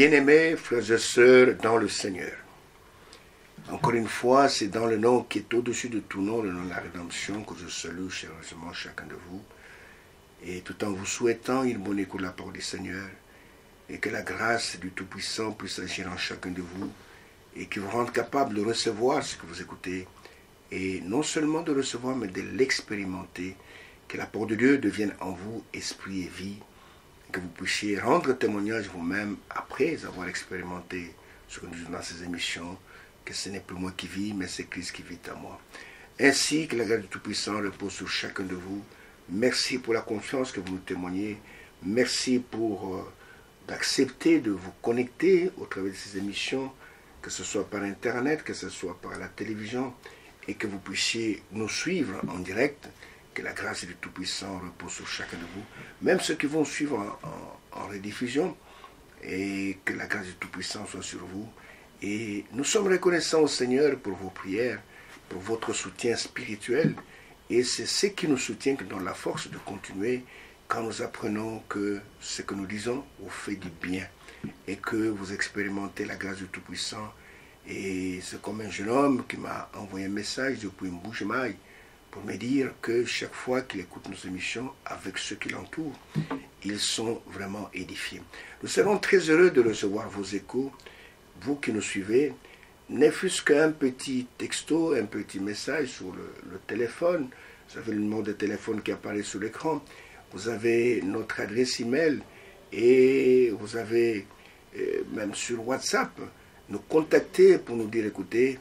Bien-aimés frères et sœurs dans le Seigneur, encore une fois, c'est dans le nom qui est au-dessus de tout nom, le nom de la rédemption, que je salue chaleureusement chacun de vous, et tout en vous souhaitant une bonne écoute de la parole du Seigneur, et que la grâce du Tout-Puissant puisse agir en chacun de vous, et qui vous rende capable de recevoir ce que vous écoutez, et non seulement de recevoir, mais de l'expérimenter, que la parole de Dieu devienne en vous esprit et vie, que vous puissiez rendre témoignage vous-même après avoir expérimenté ce que nous disons dans ces émissions, que ce n'est plus moi qui vis, mais c'est Christ qui vit en moi. Ainsi que la grâce du Tout-Puissant repose sur chacun de vous. Merci pour la confiance que vous nous témoignez. Merci pour d'accepter de vous connecter au travers de ces émissions, que ce soit par Internet, que ce soit par la télévision, et que vous puissiez nous suivre en direct. Que la grâce du Tout-Puissant repose sur chacun de vous, même ceux qui vont suivre en rediffusion, et que la grâce du Tout-Puissant soit sur vous. Et nous sommes reconnaissants au Seigneur pour vos prières, pour votre soutien spirituel, et c'est ce qui nous soutient, qui donne la force de continuer quand nous apprenons que ce que nous disons vous fait du bien, et que vous expérimentez la grâce du Tout-Puissant. Et c'est comme un jeune homme qui m'a envoyé un message depuis Mbujimaï, pour me dire que chaque fois qu'il écoute nos émissions avec ceux qui l'entourent, ils sont vraiment édifiés. Nous serons très heureux de recevoir vos échos, vous qui nous suivez, ne fût-ce qu'un petit texto, un petit message sur le téléphone. Vous avez le numéro de téléphone qui apparaît sur l'écran, vous avez notre adresse email et vous avez même sur WhatsApp nous contacter pour nous dire écoutez,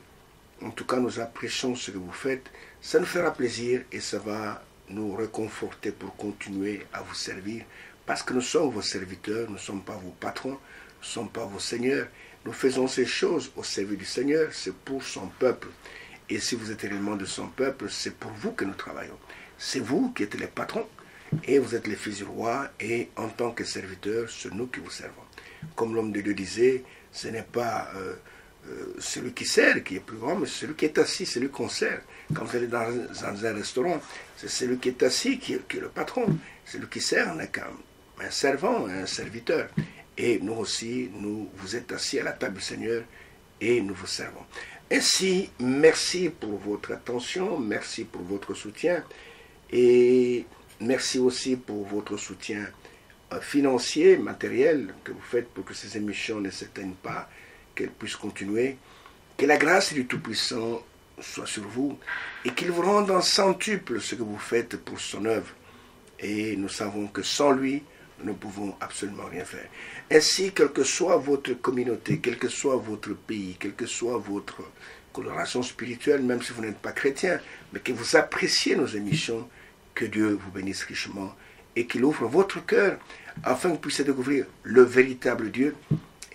en tout cas nous apprécions ce que vous faites. Ça nous fera plaisir et ça va nous réconforter pour continuer à vous servir. Parce que nous sommes vos serviteurs, nous ne sommes pas vos patrons, nous ne sommes pas vos seigneurs. Nous faisons ces choses au service du Seigneur, c'est pour son peuple. Et si vous êtes réellement de son peuple, c'est pour vous que nous travaillons. C'est vous qui êtes les patrons et vous êtes les fils du roi et en tant que serviteurs, c'est nous qui vous servons. Comme l'homme de Dieu disait, ce n'est pas celui qui sert qui est plus grand, mais celui qui est assis, c'est lui qu'on sert. Quand vous allez dans un restaurant, c'est celui qui est assis qui est le patron. Celui qui sert n'est qu'un servant, un serviteur. Et nous aussi, vous êtes assis à la table du Seigneur et nous vous servons. Ainsi, merci pour votre attention, merci pour votre soutien et merci aussi pour votre soutien financier, matériel que vous faites pour que ces émissions ne s'éteignent pas, qu'elles puissent continuer. Que la grâce du Tout-Puissant soit sur vous et qu'il vous rende en centuple ce que vous faites pour son œuvre. Et nous savons que sans lui, nous ne pouvons absolument rien faire. Ainsi, quelle que soit votre communauté, quel que soit votre pays, quelle que soit votre coloration spirituelle, même si vous n'êtes pas chrétien, mais que vous appréciez nos émissions, que Dieu vous bénisse richement et qu'il ouvre votre cœur afin que vous puissiez découvrir le véritable Dieu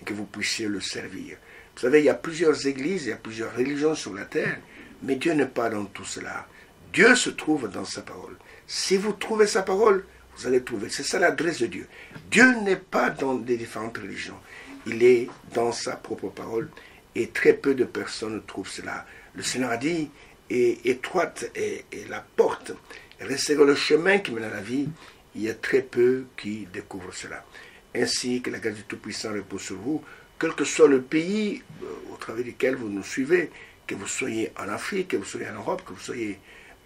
et que vous puissiez le servir. Vous savez, il y a plusieurs églises, il y a plusieurs religions sur la terre, mais Dieu n'est pas dans tout cela. Dieu se trouve dans sa parole. Si vous trouvez sa parole, vous allez trouver. C'est ça l'adresse de Dieu. Dieu n'est pas dans les différentes religions. Il est dans sa propre parole et très peu de personnes trouvent cela. Le Seigneur a dit, et étroite est la porte, resserrez le chemin qui mène à la vie. Il y a très peu qui découvrent cela. Ainsi que la grâce du Tout-Puissant repose sur vous, quel que soit le pays au travers duquel vous nous suivez, que vous soyez en Afrique, que vous soyez en Europe, que vous soyez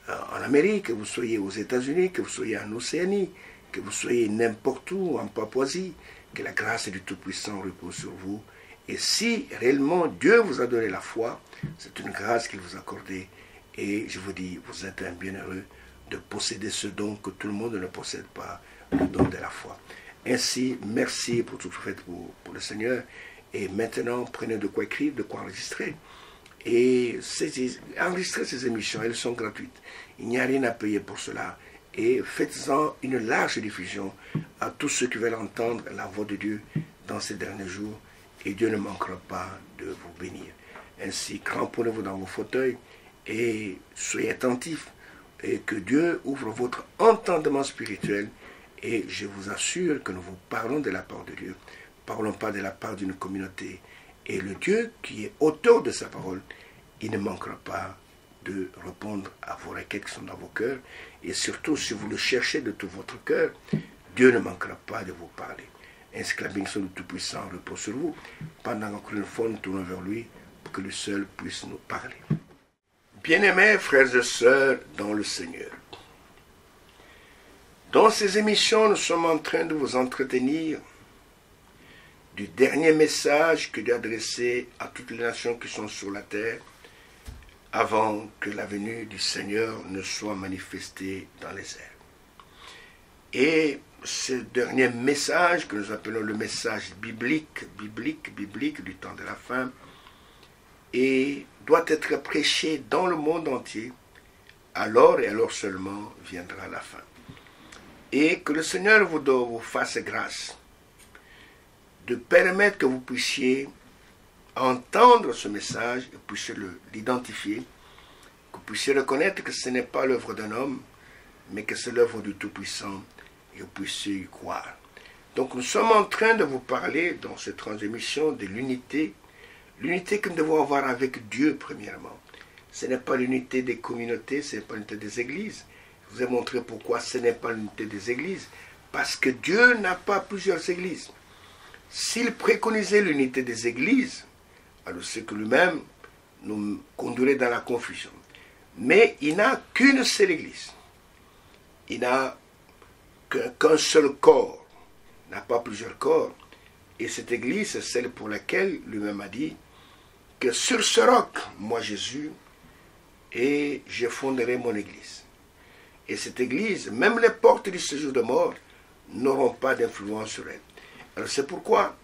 en Amérique, que vous soyez aux États-Unis, que vous soyez en Océanie, que vous soyez n'importe où, en Papouasie, que la grâce du Tout-Puissant repose sur vous. Et si réellement Dieu vous a donné la foi, c'est une grâce qu'il vous a accordée. Et je vous dis, vous êtes un bienheureux de posséder ce don que tout le monde ne possède pas, le don de la foi. Ainsi, merci pour tout ce que vous faites pour le Seigneur. Et maintenant, prenez de quoi écrire, de quoi enregistrer. Et enregistrez ces émissions, elles sont gratuites. Il n'y a rien à payer pour cela. Et faites-en une large diffusion à tous ceux qui veulent entendre la voix de Dieu dans ces derniers jours. Et Dieu ne manquera pas de vous bénir. Ainsi, cramponnez-vous dans vos fauteuils et soyez attentifs. Et que Dieu ouvre votre entendement spirituel. Et je vous assure que nous vous parlons de la part de Dieu. Parlons pas de la part d'une communauté. Et le Dieu qui est auteur de sa parole, il ne manquera pas de répondre à vos requêtes qui sont dans vos cœurs. Et surtout, si vous le cherchez de tout votre cœur, Dieu ne manquera pas de vous parler. ainsi que la bénédiction du Tout-Puissant repose sur vous. Pendant qu'encore une fois, nous tournons vers lui pour que lui seul puisse nous parler. Bien-aimés frères et sœurs dans le Seigneur, dans ces émissions, nous sommes en train de vous entretenir du dernier message que Dieu a adressé à toutes les nations qui sont sur la terre avant que la venue du Seigneur ne soit manifestée dans les airs. Et ce dernier message, que nous appelons le message biblique du temps de la fin, et doit être prêché dans le monde entier, alors et alors seulement viendra la fin. Et que le Seigneur vous fasse grâce de permettre que vous puissiez entendre ce message, que vous puissiez l'identifier, que vous puissiez reconnaître que ce n'est pas l'œuvre d'un homme, mais que c'est l'œuvre du Tout-Puissant, et que vous puissiez y croire. Donc nous sommes en train de vous parler dans cette transmission de l'unité que nous devons avoir avec Dieu premièrement. Ce n'est pas l'unité des communautés, ce n'est pas l'unité des églises. Je vous ai montré pourquoi ce n'est pas l'unité des églises. Parce que Dieu n'a pas plusieurs églises. S'il préconisait l'unité des églises, alors c'est que lui-même nous conduirait dans la confusion. Mais il n'a qu'une seule église. Il n'a qu'un seul corps. Il n'a pas plusieurs corps. Et cette église, c'est celle pour laquelle lui-même a dit que sur ce roc, moi Jésus, et je fonderai mon église. Et cette église, même les portes du séjour de mort, n'auront pas d'influence sur elle. Alors c'est pourquoi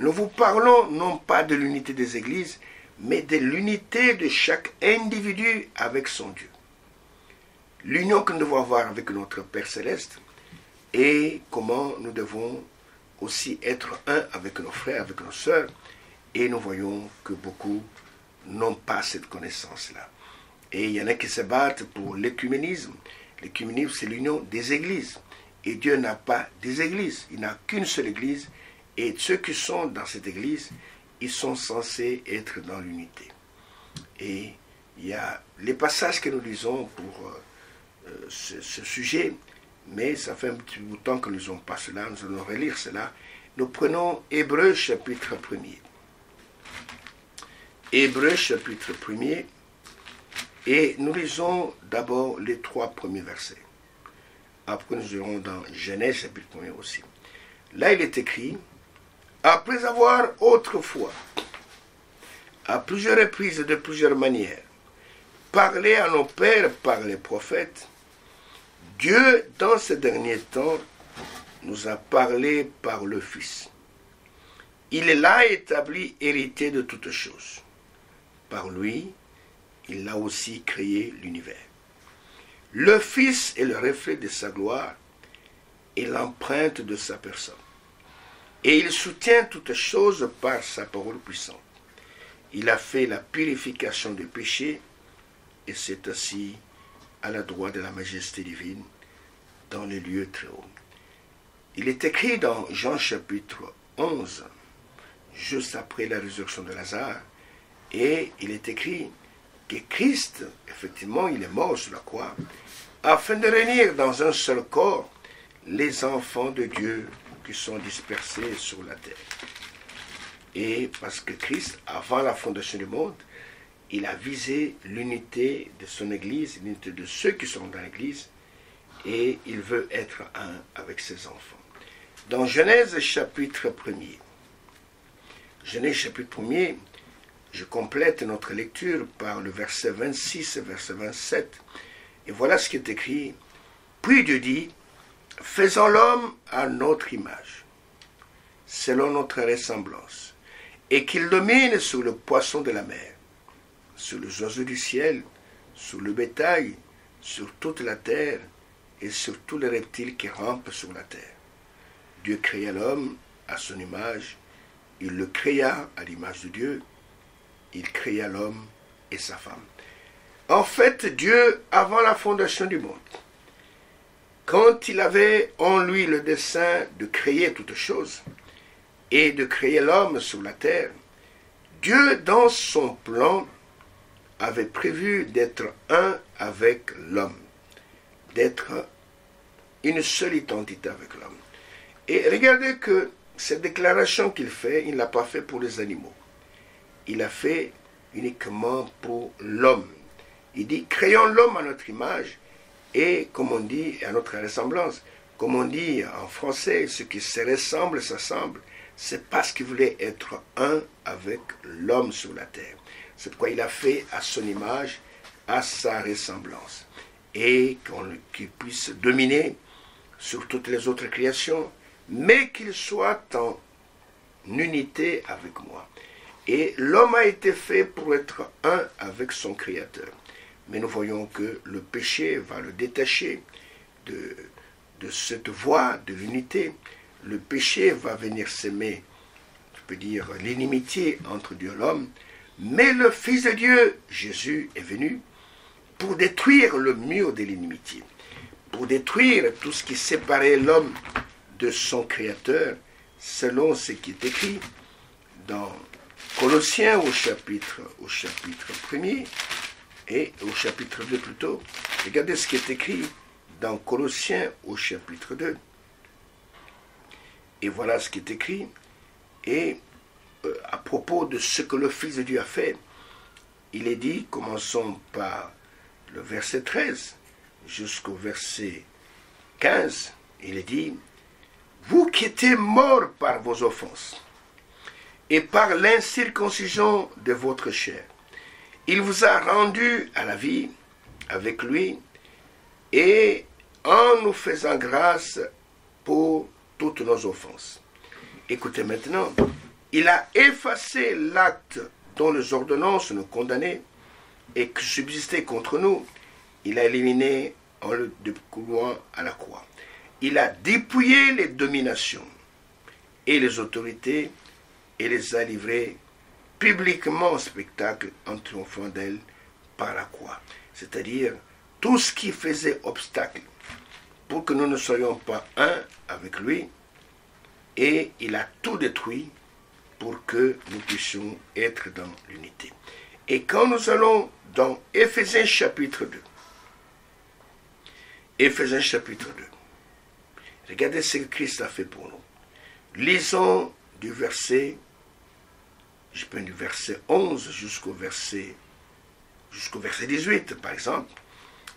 nous vous parlons non pas de l'unité des églises, mais de l'unité de chaque individu avec son Dieu. L'union que nous devons avoir avec notre Père Céleste et comment nous devons aussi être un avec nos frères, avec nos sœurs. Et nous voyons que beaucoup n'ont pas cette connaissance-là. Et il y en a qui se battent pour l'écuménisme. L'écuménisme, c'est l'union des églises. Et Dieu n'a pas des églises. Il n'a qu'une seule église. Et ceux qui sont dans cette église, ils sont censés être dans l'unité. Et il y a les passages que nous lisons pour ce sujet, mais ça fait un petit bout de temps que nous n'lisons pas cela, nous allons relire cela. Nous prenons Hébreux chapitre 1er. Hébreux chapitre 1er, et nous lisons d'abord les 3 premiers versets. Après nous irons dans Genèse chapitre 1er aussi. Là il est écrit, après avoir autrefois, à plusieurs reprises et de plusieurs manières, parlé à nos pères par les prophètes, Dieu, dans ces derniers temps, nous a parlé par le Fils. Il est là établi héritier de toutes choses. Par lui, il a aussi créé l'univers. Le Fils est le reflet de sa gloire et l'empreinte de sa personne. Et il soutient toutes choses par sa parole puissante. Il a fait la purification des péchés et s'est assis à la droite de la majesté divine dans les lieux très hauts. Il est écrit dans Jean chapitre 11, juste après la résurrection de Lazare, et il est écrit que Christ, effectivement, il est mort sur la croix, afin de réunir dans un seul corps les enfants de Dieu qui sont dispersés sur la terre. Et parce que Christ, avant la fondation du monde, il a visé l'unité de son Église, l'unité de ceux qui sont dans l'Église, et il veut être un avec ses enfants. Dans Genèse chapitre 1er, Genèse chapitre 1er, je complète notre lecture par le verset 26 et verset 27, et voilà ce qui est écrit. Puis Dieu dit, faisons l'homme à notre image, selon notre ressemblance, et qu'il domine sur le poisson de la mer, sur les oiseaux du ciel, sur le bétail, sur toute la terre, et sur tous les reptiles qui rampent sur la terre. Dieu créa l'homme à son image, il le créa à l'image de Dieu, il créa l'homme et sa femme. En fait, Dieu, avant la fondation du monde, quand il avait en lui le dessein de créer toutes choses et de créer l'homme sur la terre, Dieu, dans son plan, avait prévu d'être un avec l'homme, d'être une seule identité avec l'homme. Et regardez que cette déclaration qu'il fait, il ne l'a pas fait pour les animaux. Il l'a fait uniquement pour l'homme. Il dit, créons l'homme à notre image et, comme on dit, à notre ressemblance. Comme on dit en français, ce qui se ressemble s'assemble. C'est parce qu'il voulait être un avec l'homme sur la terre. C'est pourquoi il a fait à son image, à sa ressemblance. Et qu'il puisse dominer sur toutes les autres créations, mais qu'il soit en unité avec moi. Et l'homme a été fait pour être un avec son Créateur. Mais nous voyons que le péché va le détacher de cette voie de l'unité. Le péché va venir s'aimer, je peux dire, l'inimitié entre Dieu et l'homme. Mais le Fils de Dieu, Jésus, est venu pour détruire le mur de l'inimitié, pour détruire tout ce qui séparait l'homme de son Créateur, selon ce qui est écrit dans Colossiens au chapitre 1er et au chapitre 2 plutôt. Regardez ce qui est écrit dans Colossiens au chapitre 2. Et voilà ce qui est écrit. Et à propos de ce que le Fils de Dieu a fait, il est dit, commençons par le verset 13 jusqu'au verset 15, il est dit, « Vous qui étiez morts par vos offenses et par l'incirconcision de votre chair, il vous a rendus à la vie avec lui et en nous faisant grâce pour toutes nos offenses. » Écoutez maintenant, il a effacé l'acte dont les ordonnances nous condamnaient et qui subsistait contre nous. Il a éliminé en le découlant à la croix. Il a dépouillé les dominations et les autorités et les a livrées publiquement en spectacle en triomphant d'elles par la croix. C'est-à-dire tout ce qui faisait obstacle pour que nous ne soyons pas un avec lui, et il a tout détruit pour que nous puissions être dans l'unité. Et quand nous allons dans Éphésiens chapitre 2, Éphésiens chapitre 2, regardez ce que Christ a fait pour nous. Lisons du verset 11 jusqu'au verset 18, par exemple.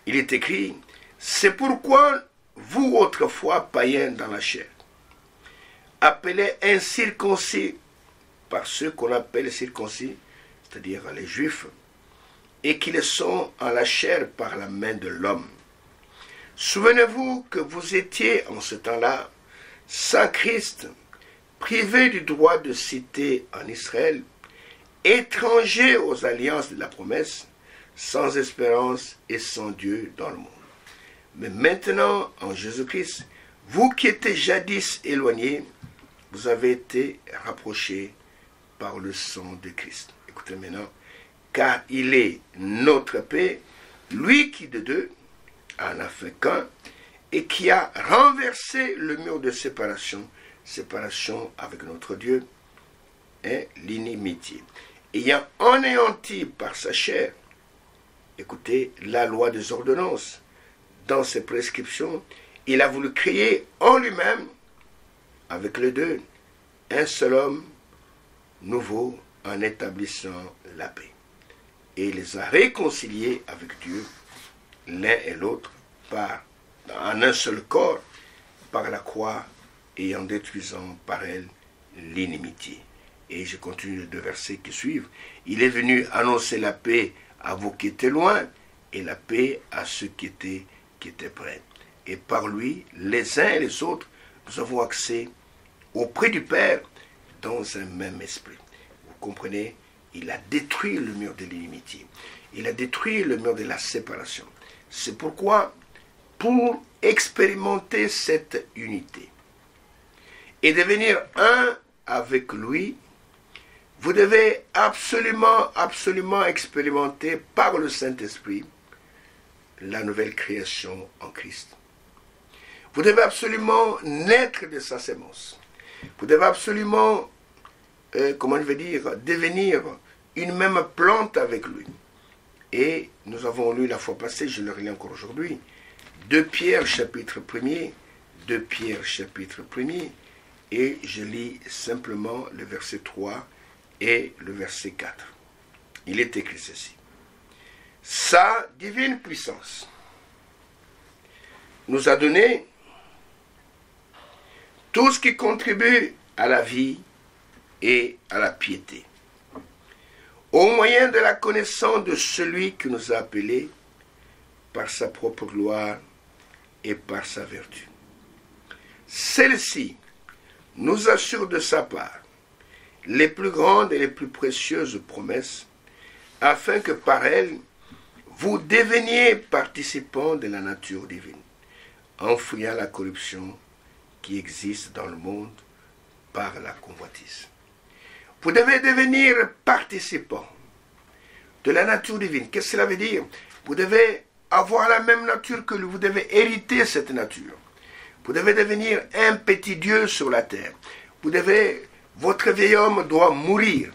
Il est écrit, « C'est pourquoi vous, autrefois païens dans la chair, appelés incirconcis par ceux qu'on appelle circoncis, c'est-à-dire les Juifs, et qui le sont en la chair par la main de l'homme. Souvenez-vous que vous étiez en ce temps-là sans Christ, privés du droit de cité en Israël, étrangers aux alliances de la promesse, sans espérance et sans Dieu dans le monde. Mais maintenant, en Jésus-Christ, vous qui étiez jadis éloignés, vous avez été rapprochés par le sang de Christ. Écoutez maintenant, car il est notre paix, lui qui de deux en a fait qu'un, et qui a renversé le mur de séparation avec notre Dieu, et l'inimitié, ayant anéanti par sa chair, écoutez, la loi des ordonnances, dans ses prescriptions, il a voulu créer en lui-même, avec les deux, un seul homme nouveau en établissant la paix. Et il les a réconciliés avec Dieu, l'un et l'autre, en un seul corps, par la croix, et en détruisant par elle l'inimitié. Et je continue les 2 versets qui suivent. Il est venu annoncer la paix à vous qui étaient loin, et la paix à ceux qui étaient près. Et par lui, les uns et les autres, nous avons accès auprès du Père dans un même esprit. Vous comprenez, il a détruit le mur de l'inimitié. Il a détruit le mur de la séparation. C'est pourquoi, pour expérimenter cette unité et devenir un avec lui, vous devez absolument expérimenter par le Saint-Esprit la nouvelle création en Christ. Vous devez absolument naître de sa sémence. Vous devez absolument, devenir une même plante avec lui. Et nous avons lu la fois passée, je le relis encore aujourd'hui, 2 Pierre chapitre 1er, 2 Pierre chapitre 1er, et je lis simplement le verset 3 et le verset 4. Il est écrit ceci. Sa divine puissance nous a donné tout ce qui contribue à la vie et à la piété, au moyen de la connaissance de celui qui nous a appelés par sa propre gloire et par sa vertu. Celle-ci nous assure de sa part les plus grandes et les plus précieuses promesses, afin que par elles, vous deveniez participants de la nature divine, en fuyant la corruption qui existe dans le monde par la convoitise. Vous devez devenir participants de la nature divine. Qu'est-ce que cela veut dire? Vous devez avoir la même nature que lui. Vous devez hériter cette nature. Vous devez devenir un petit Dieu sur la terre. Votre vieil homme doit mourir.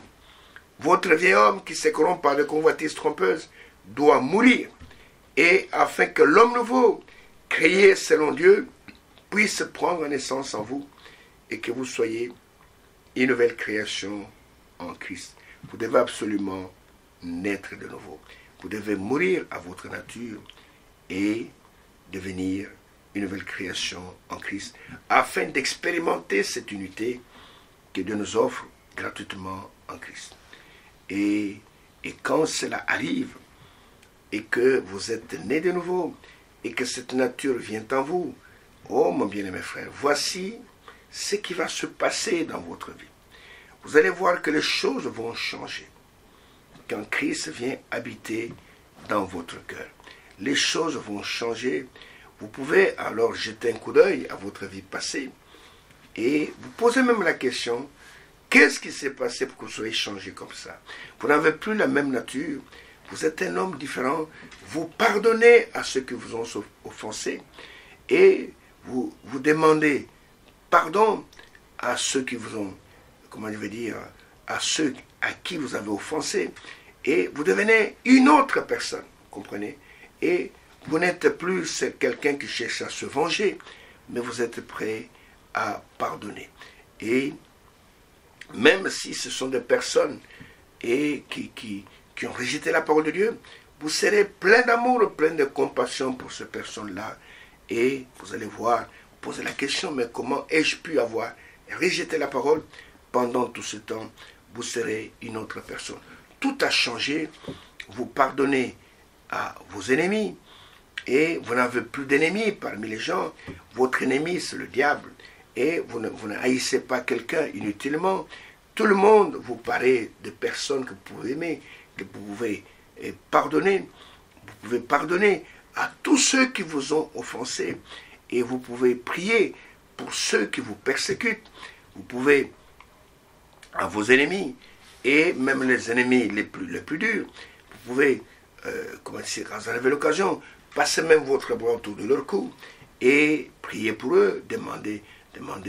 Votre vieil homme qui se corrompt par des convoitises trompeuses doit mourir. Et afin que l'homme nouveau, créé selon Dieu, puisse prendre naissance en vous et que vous soyez une nouvelle création en Christ. Vous devez absolument naître de nouveau. Vous devez mourir à votre nature et devenir une nouvelle création en Christ, afin d'expérimenter cette unité que Dieu nous offre gratuitement en Christ. Et quand cela arrive, et que vous êtes né de nouveau, et que cette nature vient en vous, oh mon bien-aimé frère, voici ce qui va se passer dans votre vie. Vous allez voir que les choses vont changer quand Christ vient habiter dans votre cœur. Les choses vont changer. Vous pouvez alors jeter un coup d'œil à votre vie passée et vous posez même la question, qu'est-ce qui s'est passé pour que vous soyez changé comme ça? Vous n'avez plus la même nature, vous êtes un homme différent, vous pardonnez à ceux qui vous ont offensé et vous demandez pardon à ceux qui vous ont, à ceux à qui vous avez offensé, et vous devenez une autre personne, comprenez? Et vous n'êtes plus quelqu'un qui cherche à se venger, mais vous êtes prêt à pardonner. Et même si ce sont des personnes qui ont rejeté la parole de Dieu, vous serez plein d'amour, plein de compassion pour ces personnes-là, et vous allez voir, poser la question, mais comment ai-je pu avoir rejeté la parole? Pendant tout ce temps, vous serez une autre personne. Tout a changé, vous pardonnez à vos ennemis, et vous n'avez plus d'ennemis parmi les gens. Votre ennemi, c'est le diable, et vous ne haïssez pas quelqu'un inutilement. Tout le monde vous paraît de personnes que vous pouvez aimer, que vous pouvez pardonner. Vous pouvez pardonner à tous ceux qui vous ont offensé, et vous pouvez prier pour ceux qui vous persécutent. Vous pouvez à vos ennemis, et même les ennemis les plus durs, vous pouvez, quand vous avez l'occasion, passer même votre bras autour de leur cou, et prier pour eux, demander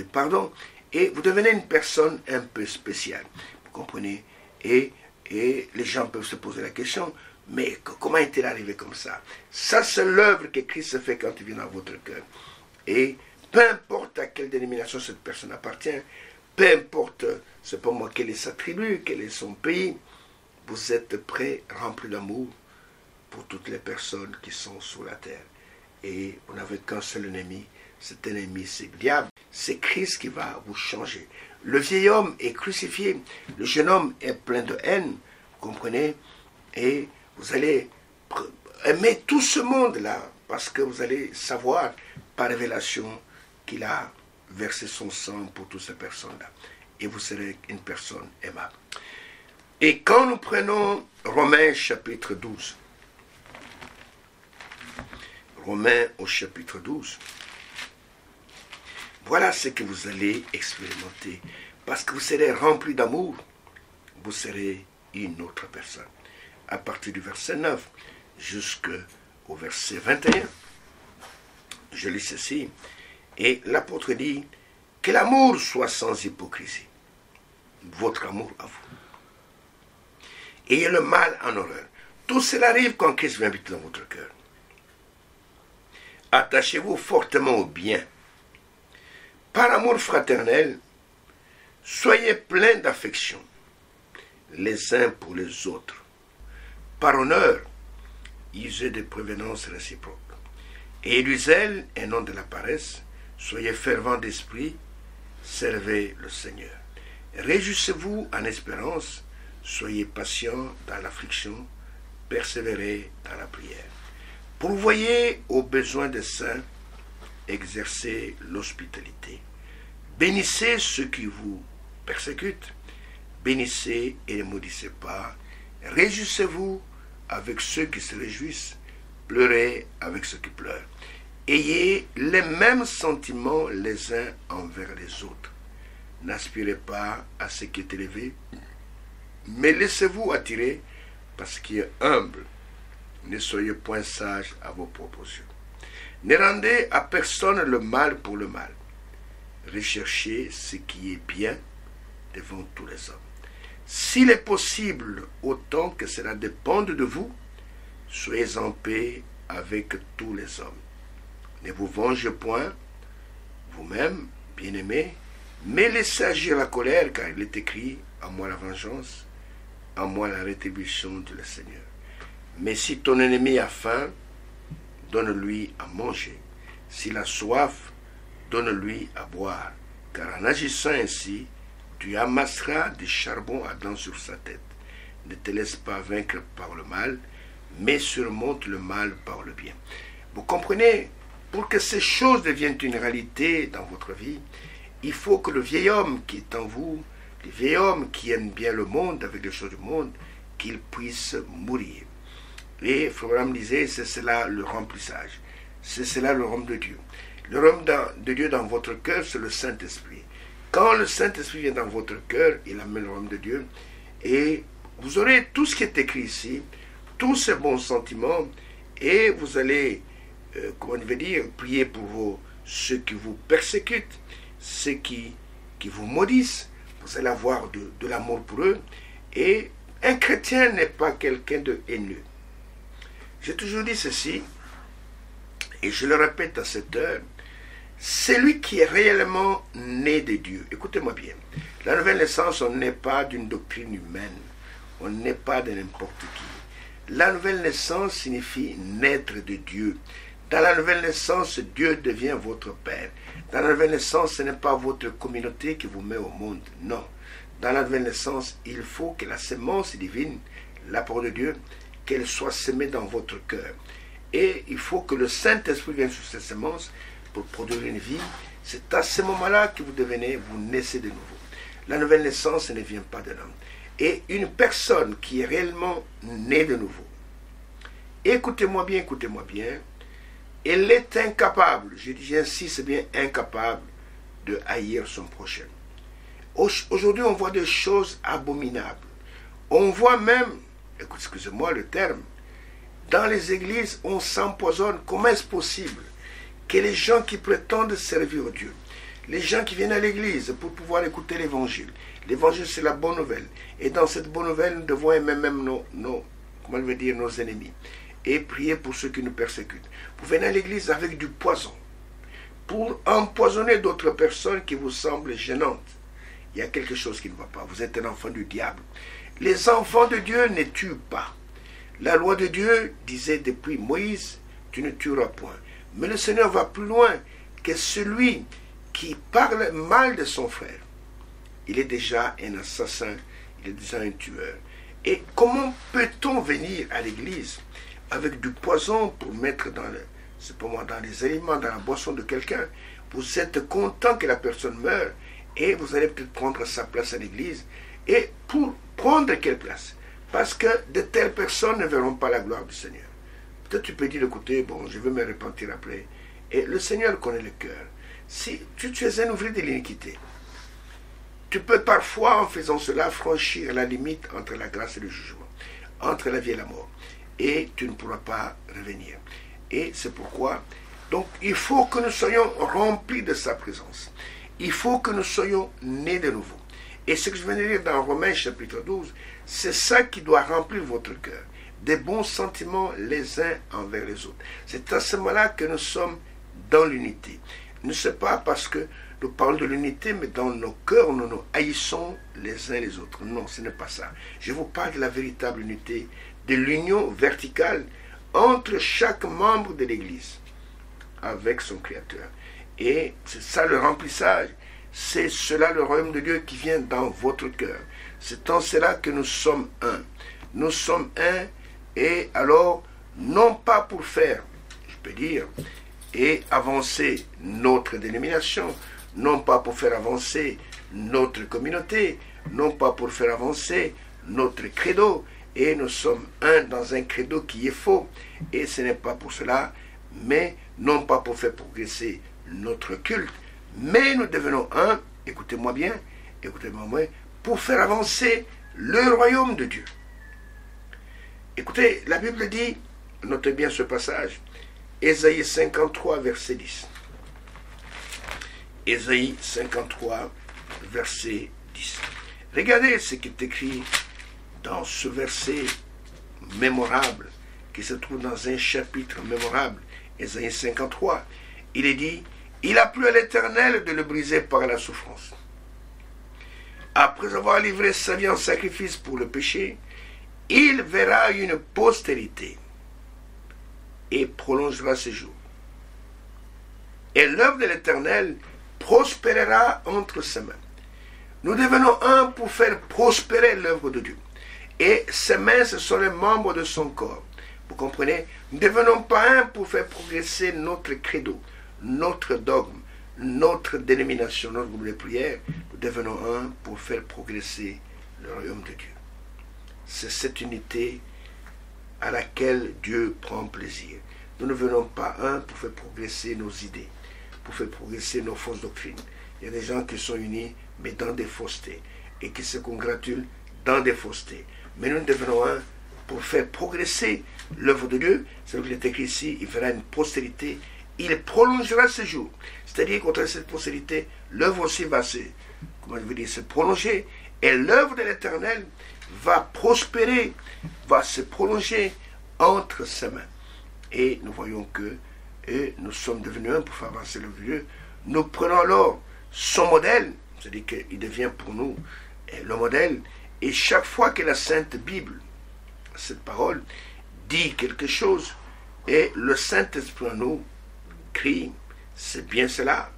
pardon, et vous devenez une personne un peu spéciale, vous comprenez, et les gens peuvent se poser la question, mais comment est-il arrivé comme ça? Ça, c'est l'œuvre que Christ fait quand il vient dans votre cœur, et peu importe à quelle dénomination cette personne appartient, peu importe, c'est pas moi, quelle est sa tribu, quel est son pays, vous êtes prêt, rempli d'amour pour toutes les personnes qui sont sur la terre. Et vous n'avez qu'un seul ennemi, cet ennemi c'est le diable. C'est Christ qui va vous changer. Le vieil homme est crucifié, le jeune homme est plein de haine, vous comprenez? Et vous allez aimer tout ce monde-là, parce que vous allez savoir par révélation qu'il a versé son sang pour toutes ces personnes-là. Et vous serez une personne aimable. Et quand nous prenons Romains chapitre 12, Romains au chapitre 12, voilà ce que vous allez expérimenter. Parce que vous serez rempli d'amour, vous serez une autre personne. À partir du verset 9 jusqu'au verset 21, je lis ceci. Et l'apôtre dit, que l'amour soit sans hypocrisie. Votre amour à vous. Ayez le mal en horreur. Tout cela arrive quand Christ vient habiter dans votre cœur. Attachez-vous fortement au bien. Par amour fraternel, Soyez pleins d'affection, les uns pour les autres. Par honneur, usez de prévenance réciproque. Et du zèle et non de la paresse, soyez fervents d'esprit, servez le Seigneur. Réjouissez-vous en espérance, soyez patients dans l'affliction, persévérez dans la prière. Pourvoyez aux besoins des saints, exercez l'hospitalité. Bénissez ceux qui vous persécutent, bénissez et ne maudissez pas. Réjouissez-vous avec ceux qui se réjouissent, pleurez avec ceux qui pleurent. Ayez les mêmes sentiments les uns envers les autres. N'aspirez pas à ce qui est élevé, mais laissez-vous attirer par ce qui est humble. Ne soyez point sages à vos propres yeux. Ne rendez à personne le mal pour le mal. Recherchez ce qui est bien devant tous les hommes. S'il est possible, autant que cela dépende de vous, soyez en paix avec tous les hommes. Ne vous vengez point, vous-même, bien-aimés, mais laissez agir la colère, car il est écrit, à moi la vengeance, à moi la rétribution, dit le Seigneur. Mais si ton ennemi a faim, donne-lui à manger. S'il a soif, donne-lui à boire, car en agissant ainsi, tu amasseras du charbon ardent sur sa tête. Ne te laisse pas vaincre par le mal, mais surmonte le mal par le bien. Vous comprenez, pour que ces choses deviennent une réalité dans votre vie, il faut que le vieil homme qui est en vous, le vieil homme qui aime bien le monde avec les choses du monde, qu'il puisse mourir. Et Frère disait, c'est cela le remplissage, c'est cela le royaume de Dieu. Le royaume de Dieu dans votre cœur, c'est le Saint-Esprit. Quand le Saint-Esprit vient dans votre cœur, il amène le royaume de Dieu. Et vous aurez tout ce qui est écrit ici, tous ces bons sentiments, et vous allez, prier pour ceux qui vous persécutent, ceux qui vous maudissent. Vous allez avoir de l'amour pour eux. Et un chrétien n'est pas quelqu'un de haineux. J'ai toujours dit ceci, et je le répète à cette heure, celui qui est réellement né de Dieu. Écoutez-moi bien. La nouvelle naissance, on n'est pas d'une doctrine humaine. On n'est pas de n'importe qui. La nouvelle naissance signifie naître de Dieu. Dans la nouvelle naissance, Dieu devient votre Père. Dans la nouvelle naissance, ce n'est pas votre communauté qui vous met au monde. Non. Dans la nouvelle naissance, il faut que la sémence divine, la parole de Dieu, qu'elle soit semée dans votre cœur. Et il faut que le Saint-Esprit vienne sur cette sémence pour produire une vie. C'est à ce moment-là que vous naissez de nouveau. La nouvelle naissance ne vient pas de l'homme. Et une personne qui est réellement née de nouveau, écoutez-moi bien, elle est incapable, j'insiste bien, incapable de haïr son prochain. Aujourd'hui, on voit des choses abominables. On voit même, excusez-moi le terme, dans les églises, on s'empoisonne. Comment est-ce possible que les gens qui prétendent servir Dieu, les gens qui viennent à l'église pour pouvoir écouter l'évangile c'est la bonne nouvelle. Et dans cette bonne nouvelle, nous devons aimer même nos ennemis. Et prier pour ceux qui nous persécutent. Vous venez à l'église avec du poison pour empoisonner d'autres personnes qui vous semblent gênantes. Il y a quelque chose qui ne va pas. Vous êtes un enfant du diable. Les enfants de Dieu ne tuent pas. La loi de Dieu disait depuis Moïse, tu ne tueras point. Mais le Seigneur va plus loin que celui qui parle mal de son frère. Il est déjà un assassin, il est déjà un tueur. Et comment peut-on venir à l'église avec du poison pour mettre dans les aliments, dans la boisson de quelqu'un? Vous êtes content que la personne meure et vous allez peut-être prendre sa place à l'église. Et pour prendre quelle place? Parce que de telles personnes ne verront pas la gloire du Seigneur. Peut-être tu peux dire, écoutez, je vais me repentir après. Et le Seigneur connaît le cœur. Si tu es un ouvrier de l'iniquité, tu peux parfois, en faisant cela, franchir la limite entre la grâce et le jugement, entre la vie et la mort. Et tu ne pourras pas revenir. Et c'est pourquoi, donc, il faut que nous soyons remplis de sa présence. Il faut que nous soyons nés de nouveau. Et ce que je viens de lire dans Romains chapitre 12, c'est ça qui doit remplir votre cœur. Des bons sentiments les uns envers les autres. C'est à ce moment-là que nous sommes dans l'unité. ne c'est pas parce que nous parlons de l'unité, mais dans nos cœurs, nous nous haïssons les uns les autres. Non, ce n'est pas ça. Je vous parle de la véritable unité, de l'union verticale entre chaque membre de l'Église avec son Créateur. Et c'est ça le remplissage. C'est cela le royaume de Dieu qui vient dans votre cœur. C'est en cela que nous sommes un. Nous sommes un, et alors, non pas pour faire, je peux dire, et avancer notre dénomination, non pas pour faire avancer notre communauté, non pas pour faire avancer notre credo, et nous sommes un dans un credo qui est faux, et ce n'est pas pour cela, mais non pas pour faire progresser notre culte, mais nous devenons un, écoutez-moi bien, écoutez-moi bien, pour faire avancer le royaume de Dieu. Écoutez, la Bible dit, notez bien ce passage, Ésaïe 53, verset 10. Ésaïe 53, verset 10. Regardez ce qui est écrit dans ce verset mémorable, qui se trouve dans un chapitre mémorable, Ésaïe 53. Il est dit, il a plu à l'Éternel de le briser par la souffrance. Après avoir livré sa vie en sacrifice pour le péché, il verra une postérité et prolongera ses jours. Et l'œuvre de l'Éternel prospérera entre ses mains. Nous devenons un pour faire prospérer l'œuvre de Dieu. Et ses mains, ce sont les membres de son corps. Vous comprenez? Nous ne devenons pas un pour faire progresser notre credo, notre dogme, notre dénomination, notre groupe de prière. Nous devenons un pour faire progresser le royaume de Dieu. C'est cette unité à laquelle Dieu prend plaisir. Nous ne venons pas un pour faire progresser nos idées, pour faire progresser nos fausses doctrines. Il y a des gens qui sont unis, mais dans des faussetés, et qui se congratulent dans des faussetés. Mais nous devenons un pour faire progresser l'œuvre de Dieu. C'est ce qu'il est écrit ici, il fera une postérité, il prolongera ses jours. C'est-à-dire qu'entre cette postérité, l'œuvre aussi va se prolonger, et l'œuvre de l'Éternel va prospérer, va se prolonger entre ses mains. Et nous voyons que nous sommes devenus un pour faire avancer le Dieu. Nous prenons alors son modèle, c'est-à-dire qu'il devient pour nous le modèle, et chaque fois que la Sainte Bible, cette parole, dit quelque chose, et le Saint-Esprit en nous crie, c'est bien cela.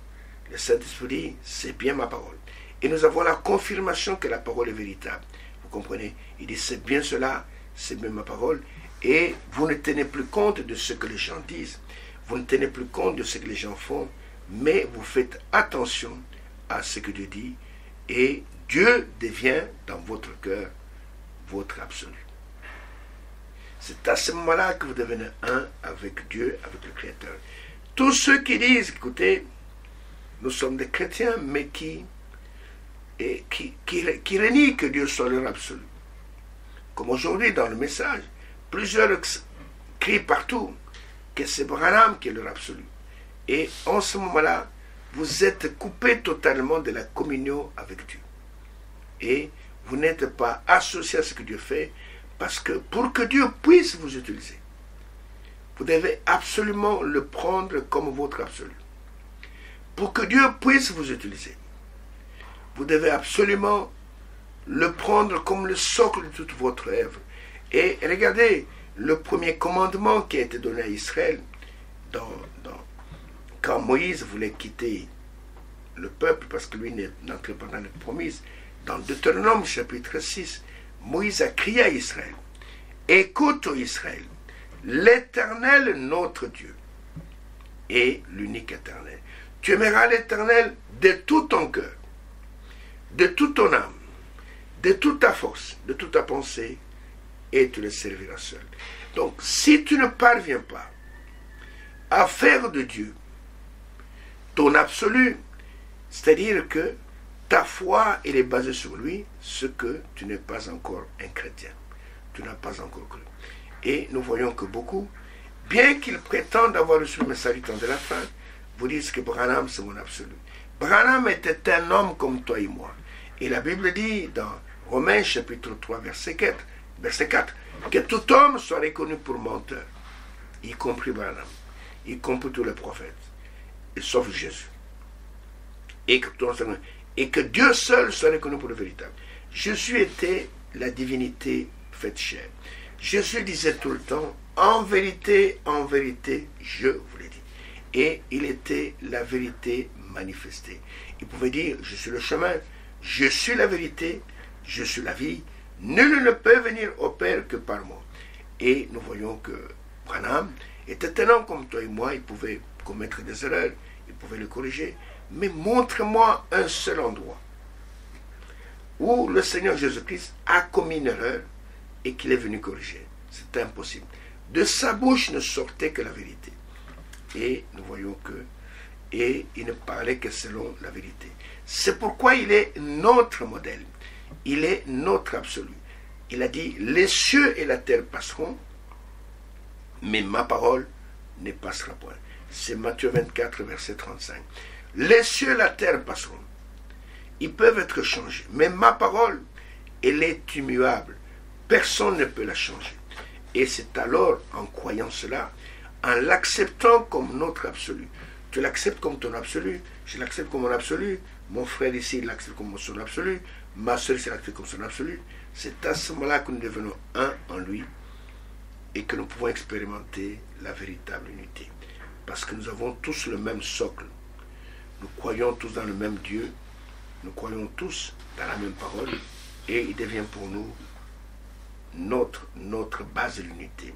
Le Saint-Esprit dit, c'est bien ma parole. Et nous avons la confirmation que la parole est véritable. Vous comprenez? Il dit, c'est bien cela, c'est bien ma parole. Et vous ne tenez plus compte de ce que les gens disent. Vous ne tenez plus compte de ce que les gens font. Mais vous faites attention à ce que Dieu dit. Et Dieu devient dans votre cœur votre absolu. C'est à ce moment-là que vous devenez un avec Dieu, avec le Créateur. Tous ceux qui disent, écoutez, nous sommes des chrétiens, mais qui renient que Dieu soit leur absolu. Comme aujourd'hui dans le message, plusieurs crient partout que c'est Branham qui est leur absolu. Et en ce moment-là, vous êtes coupé totalement de la communion avec Dieu. Et vous n'êtes pas associé à ce que Dieu fait, parce que pour que Dieu puisse vous utiliser, vous devez absolument le prendre comme votre absolu. Pour que Dieu puisse vous utiliser, vous devez absolument le prendre comme le socle de toute votre œuvre. Et regardez, le premier commandement qui a été donné à Israël, quand Moïse voulait quitter le peuple, parce que lui n'entrait pas dans la promise, dans Deutéronome chapitre 6, Moïse a crié à Israël, écoute ô Israël, l'Éternel notre Dieu est l'unique éternel. Tu aimeras l'Éternel de tout ton cœur, de toute ton âme, de toute ta force, de toute ta pensée, et tu le serviras seul. Donc, si tu ne parviens pas à faire de Dieu ton absolu, c'est-à-dire que ta foi, elle est basée sur lui, ce que tu n'es pas encore un chrétien. Tu n'as pas encore cru. Et nous voyons que beaucoup, bien qu'ils prétendent avoir reçu le message du temps de la fin, vous disent que Branham, c'est mon absolu. Branham était un homme comme toi et moi. Et la Bible dit dans Romains chapitre 3, verset 4, que tout homme soit reconnu pour menteur, y compris Branham, y compris tous les prophètes, et sauf Jésus. et que Dieu seul soit reconnu pour le véritable. Jésus était la divinité faite chair. Jésus disait tout le temps, en vérité, je vous l'ai dit. Et il était la vérité manifestée. Il pouvait dire, je suis le chemin, je suis la vérité, je suis la vie. Nul ne peut venir au Père que par moi. Et nous voyons que Branham était un homme comme toi et moi, il pouvait commettre des erreurs, il pouvait les corriger. Mais montre-moi un seul endroit où le Seigneur Jésus-Christ a commis une erreur et qu'il est venu corriger. C'est impossible. De sa bouche ne sortait que la vérité. Et nous voyons que, et il ne parlait que selon la vérité. C'est pourquoi il est notre modèle. Il est notre absolu. Il a dit, les cieux et la terre passeront, mais ma parole ne passera point. C'est Matthieu 24, verset 35. Les cieux et la terre passeront. Ils peuvent être changés. Mais ma parole, elle est immuable. Personne ne peut la changer. Et c'est alors, en croyant cela, en l'acceptant comme notre absolu. Tu l'acceptes comme ton absolu, je l'accepte comme mon absolu, mon frère ici l'accepte comme son absolu, ma soeur ici l'accepte comme son absolu. C'est à ce moment-là que nous devenons un en lui et que nous pouvons expérimenter la véritable unité. Parce que nous avons tous le même socle. Nous croyons tous dans le même Dieu. Nous croyons tous dans la même parole. Et il devient pour nous notre base de l'unité.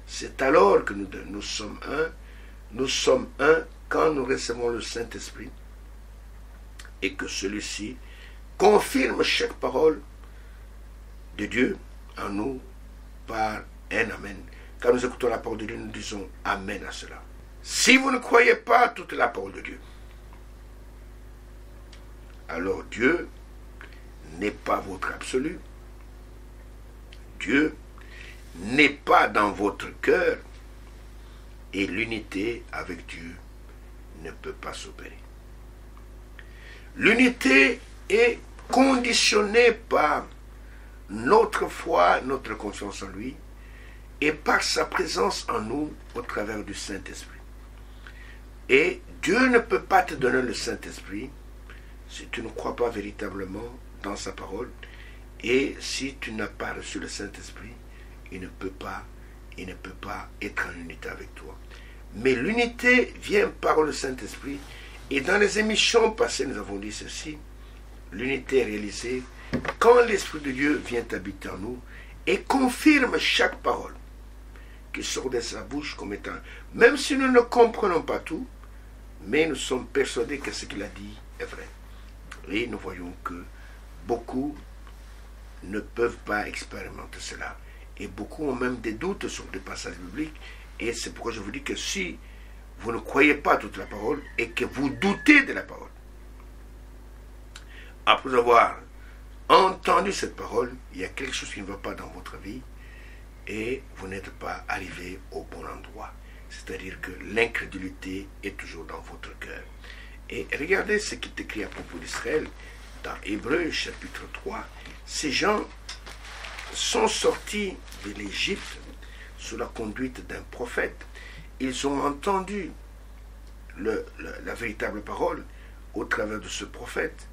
C'est alors que nous sommes un. Nous sommes un quand nous recevons le Saint-Esprit et que celui-ci confirme chaque parole de Dieu en nous par un Amen. Quand nous écoutons la parole de Dieu, nous disons Amen à cela. Si vous ne croyez pas toute la parole de Dieu, alors Dieu n'est pas votre absolu. Dieu n'est pas dans votre cœur et l'unité avec Dieu ne peut pas s'opérer. L'unité est conditionnée par notre foi, notre confiance en lui et par sa présence en nous au travers du Saint-Esprit. Et Dieu ne peut pas te donner le Saint-Esprit si tu ne crois pas véritablement dans sa parole et si tu n'as pas reçu le Saint-Esprit, il ne peut pas être en unité avec toi. Mais l'unité vient par le Saint-Esprit et dans les émissions passées nous avons dit ceci, l'unité est réalisée quand l'Esprit de Dieu vient habiter en nous et confirme chaque parole qui sort de sa bouche comme étant, même si nous ne comprenons pas tout, mais nous sommes persuadés que ce qu'il a dit est vrai. Et nous voyons que beaucoup ne peuvent pas expérimenter cela. Et beaucoup ont même des doutes sur des passages bibliques. Et c'est pourquoi je vous dis que si vous ne croyez pas toute la parole et que vous doutez de la parole, après avoir entendu cette parole, il y a quelque chose qui ne va pas dans votre vie et vous n'êtes pas arrivé au bon endroit. C'est-à-dire que l'incrédulité est toujours dans votre cœur. Et regardez ce qui est écrit à propos d'Israël dans Hébreux chapitre 3. Ces gens sont sortis de l'Égypte sous la conduite d'un prophète. Ils ont entendu la véritable parole au travers de ce prophète.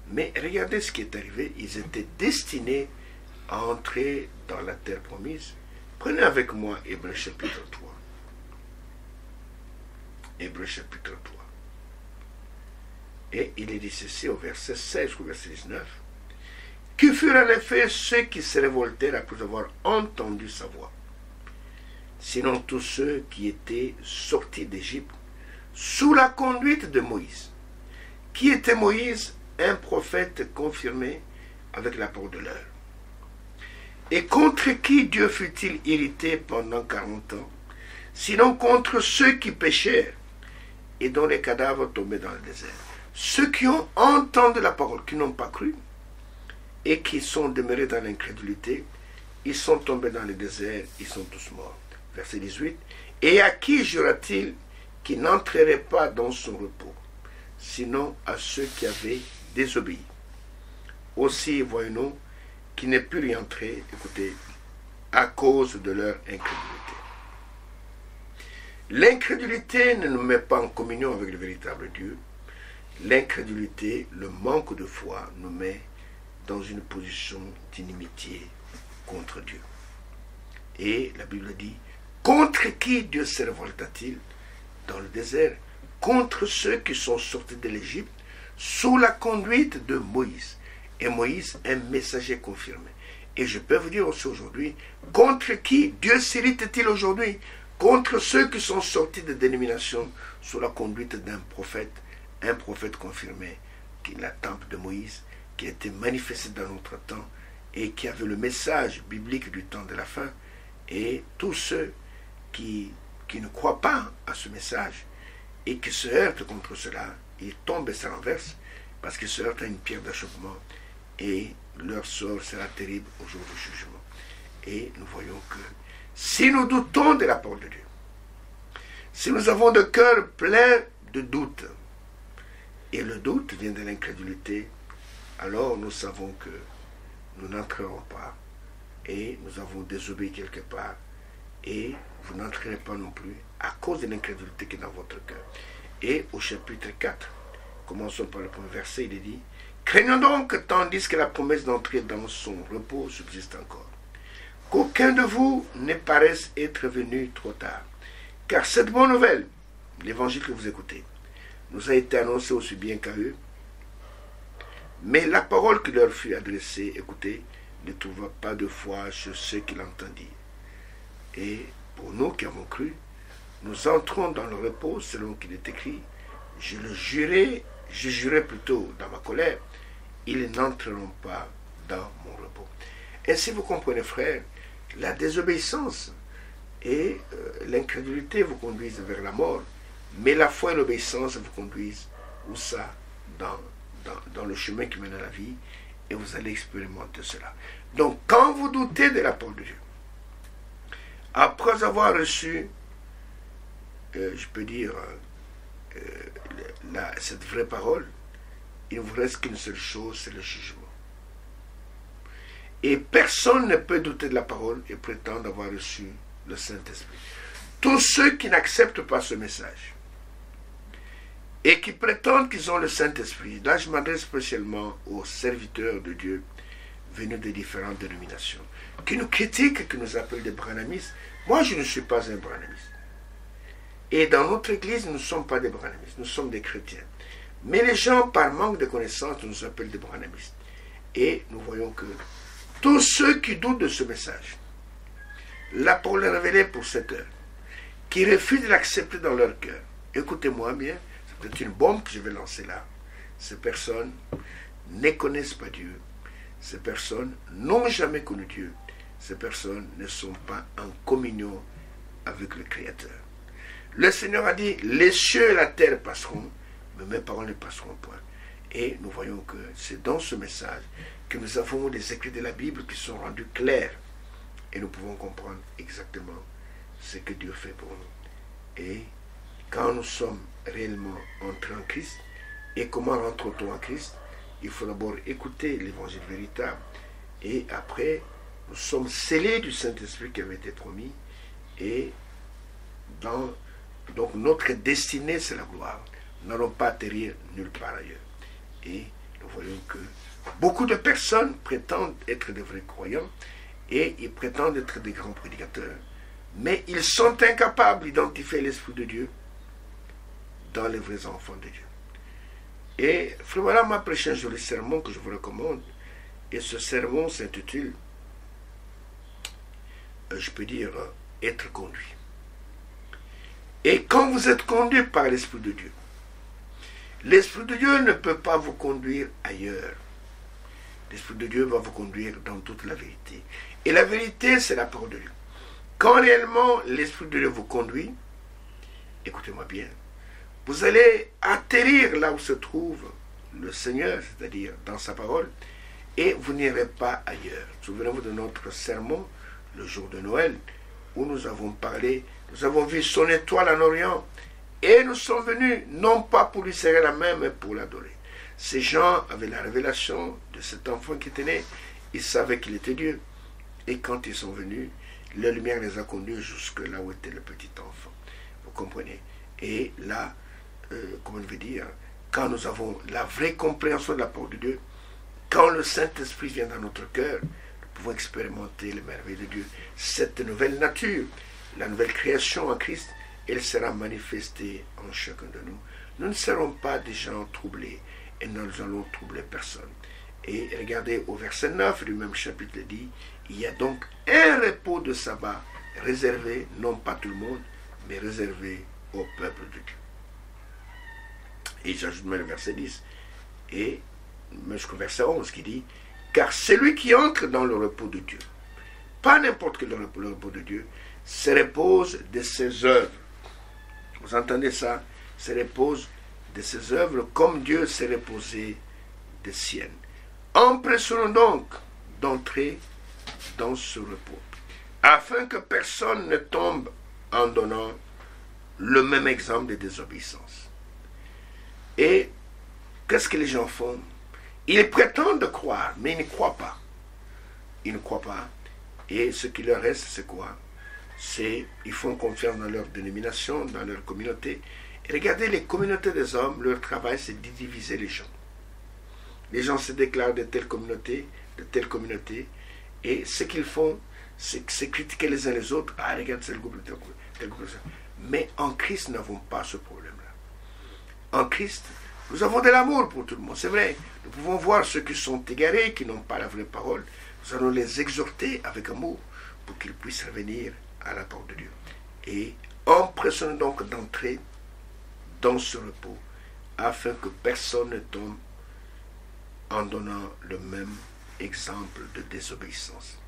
Mais regardez ce qui est arrivé. Ils étaient destinés à entrer dans la terre promise. Prenez avec moi Hébreux chapitre 3. Hébreux chapitre 3. Et il est dit ceci au verset 16 au verset 19. Qui furent en effet ceux qui se révoltèrent après avoir entendu sa voix, sinon tous ceux qui étaient sortis d'Égypte sous la conduite de Moïse. Qui était Moïse? Un prophète confirmé avec la parole de l'heure. Et contre qui Dieu fut-il irrité pendant 40 ans, sinon contre ceux qui péchèrent et dont les cadavres tombaient dans le désert. Ceux qui ont entendu la parole, qui n'ont pas cru, et qui sont demeurés dans l'incrédulité, ils sont tombés dans le désert, ils sont tous morts. Verset 18. Et à qui jura-t-il qui n'entrerait pas dans son repos, sinon à ceux qui avaient désobéi? Aussi, voyons-nous, qui ne purent y entrer, écoutez, à cause de leur incrédulité. L'incrédulité ne nous met pas en communion avec le véritable Dieu. l'incrédulité, le manque de foi nous met dans une position d'inimitié contre Dieu. Et la Bible dit, contre qui Dieu se révolta-t-il dans le désert? Contre ceux qui sont sortis de l'Égypte sous la conduite de Moïse. Et Moïse, un messager confirmé. Et je peux vous dire aussi aujourd'hui, contre qui Dieu s'irrite-t-il aujourd'hui? Contre ceux qui sont sortis de dénomination sous la conduite d'un prophète, un prophète confirmé, qui est la temple de Moïse, qui a été manifesté dans notre temps et qui avait le message biblique du temps de la fin. Et tous ceux qui ne croient pas à ce message et qui se heurtent contre cela, ils tombent et se renversent parce qu'ils se heurtent à une pierre d'achoppement et leur sort sera terrible au jour du jugement. Et nous voyons que si nous doutons de la parole de Dieu, si nous avons de cœur plein de doutes, et le doute vient de l'incrédulité, alors nous savons que nous n'entrerons pas et nous avons désobéi quelque part et vous n'entrerez pas non plus à cause de l'incrédulité qui est dans votre cœur. Et au chapitre 4, commençons par le premier verset, il est dit, craignons donc tandis que la promesse d'entrer dans son repos subsiste encore, qu'aucun de vous ne paraisse être venu trop tard, car cette bonne nouvelle, l'évangile que vous écoutez, nous a été annoncée aussi bien qu'à eux, mais la parole qui leur fut adressée, écoutez, ne trouva pas de foi chez ceux qui l'entendirent. Et pour nous qui avons cru, nous entrons dans le repos selon qu'il est écrit, je jurais plutôt dans ma colère, ils n'entreront pas dans mon repos. Ainsi vous comprenez, frères, la désobéissance et l'incrédulité vous conduisent vers la mort, mais la foi et l'obéissance vous conduisent où ça, dans le chemin qui mène à la vie, et vous allez expérimenter cela. Donc, quand vous doutez de la parole de Dieu, après avoir reçu, je peux dire, cette vraie parole, il ne vous reste qu'une seule chose, c'est le jugement. Et personne ne peut douter de la parole et prétendre avoir reçu le Saint-Esprit. Tous ceux qui n'acceptent pas ce message et qui prétendent qu'ils ont le Saint-Esprit, là je m'adresse spécialement aux serviteurs de Dieu venus de différentes dénominations, qui nous critiquent, qui nous appellent des branhamistes. Moi je ne suis pas un branhamiste. Et dans notre église, nous ne sommes pas des branhamistes, nous sommes des chrétiens. Mais les gens, par manque de connaissances, nous appellent des branhamistes. Et nous voyons que tous ceux qui doutent de ce message, la parole est révélée pour cette heure, qui refusent de l'accepter dans leur cœur, écoutez-moi bien, c'est peut-être une bombe que je vais lancer là. Ces personnes ne connaissent pas Dieu. Ces personnes n'ont jamais connu Dieu. Ces personnes ne sont pas en communion avec le Créateur. Le Seigneur a dit, les cieux et la terre passeront, mais mes paroles ne passeront point. Et nous voyons que c'est dans ce message que nous avons les écrits de la Bible qui sont rendus clairs. Et nous pouvons comprendre exactement ce que Dieu fait pour nous. Et quand nous sommes réellement entrés en Christ, et comment rentre-t-on en Christ? Il faut d'abord écouter l'évangile véritable. Et après, nous sommes scellés du Saint-Esprit qui avait été promis. Et donc notre destinée, c'est la gloire. Nous n'allons pas atterrir nulle part ailleurs. Et nous voyons que beaucoup de personnes prétendent être des vrais croyants et ils prétendent être des grands prédicateurs. Mais ils sont incapables d'identifier l'Esprit de Dieu dans les vrais enfants de Dieu. Et Frère voilà m'a prêché un joli sermon que je vous recommande. Et ce sermon s'intitule, je peux dire, être conduit. Et quand vous êtes conduit par l'Esprit de Dieu, l'Esprit de Dieu ne peut pas vous conduire ailleurs. L'Esprit de Dieu va vous conduire dans toute la vérité. Et la vérité, c'est la parole de Dieu. Quand réellement l'Esprit de Dieu vous conduit, écoutez-moi bien, vous allez atterrir là où se trouve le Seigneur, c'est-à-dire dans sa parole, et vous n'irez pas ailleurs. Souvenez-vous de notre sermon, le jour de Noël, où nous avons parlé, nous avons vu son étoile en Orient, et nous sommes venus, non pas pour lui serrer la main, mais pour l'adorer. Ces gens avaient la révélation de cet enfant qui était né, ils savaient qu'il était Dieu. Et quand ils sont venus, la lumière les a conduits jusque là où était le petit enfant. Vous comprenez? Et là, comment je vais dire, quand nous avons la vraie compréhension de la parole de Dieu, quand le Saint-Esprit vient dans notre cœur, nous pouvons expérimenter les merveilles de Dieu. Cette nouvelle nature, la nouvelle création en Christ, elle sera manifestée en chacun de nous. Nous ne serons pas des gens troublés et nous allons troubler personne. Et regardez au verset 9 du même chapitre, il dit, il y a donc un repos de sabbat réservé, non pas tout le monde, mais réservé au peuple de Dieu. Et j'ajoute même le verset 10 et jusqu'au verset 11 qui dit, car celui qui entre dans le repos de Dieu, pas n'importe quel repos, le repos de Dieu, se repose de ses œuvres. Vous entendez ça? Se repose de ses œuvres comme Dieu s'est reposé des siennes. Empressons-nous donc d'entrer dans ce repos, afin que personne ne tombe en donnant le même exemple de désobéissance. Et qu'est-ce que les gens font? Ils prétendent croire, mais ils ne croient pas. Ils ne croient pas. Et ce qui leur reste, c'est quoi? Ils font confiance dans leur dénomination, dans leur communauté. Et regardez, les communautés des hommes, leur travail, c'est de diviser les gens. Les gens se déclarent de telle communauté, et ce qu'ils font, c'est critiquer les uns les autres. Ah, regarde, c'est le groupe, tel groupe. Mais en Christ, nous n'avons pas ce problème-là. En Christ, nous avons de l'amour pour tout le monde. C'est vrai, nous pouvons voir ceux qui sont égarés, qui n'ont pas la vraie parole. Nous allons les exhorter avec amour pour qu'ils puissent revenir à la parole de Dieu. Et empressons-nous donc d'entrer dans ce repos, afin que personne ne tombe en donnant le même exemple de désobéissance.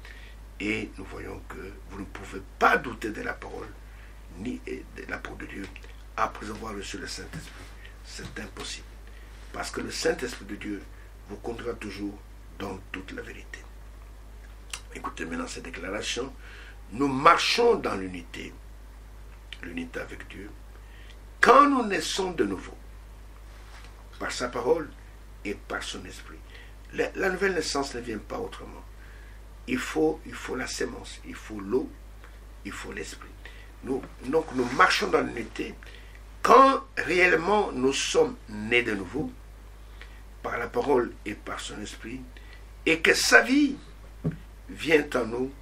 Et nous voyons que vous ne pouvez pas douter de la parole, ni de la parole de Dieu, après avoir reçu le Saint-Esprit. C'est impossible. Parce que le Saint-Esprit de Dieu vous conduira toujours dans toute la vérité. Écoutez maintenant cette déclaration. Nous marchons dans l'unité avec Dieu, quand nous naissons de nouveau, par sa parole et par son esprit. La nouvelle naissance ne vient pas autrement. Il faut la sémence, il faut l'eau, il faut l'esprit. Donc nous marchons dans l'unité quand réellement nous sommes nés de nouveau, par la parole et par son esprit, et que sa vie vient en nous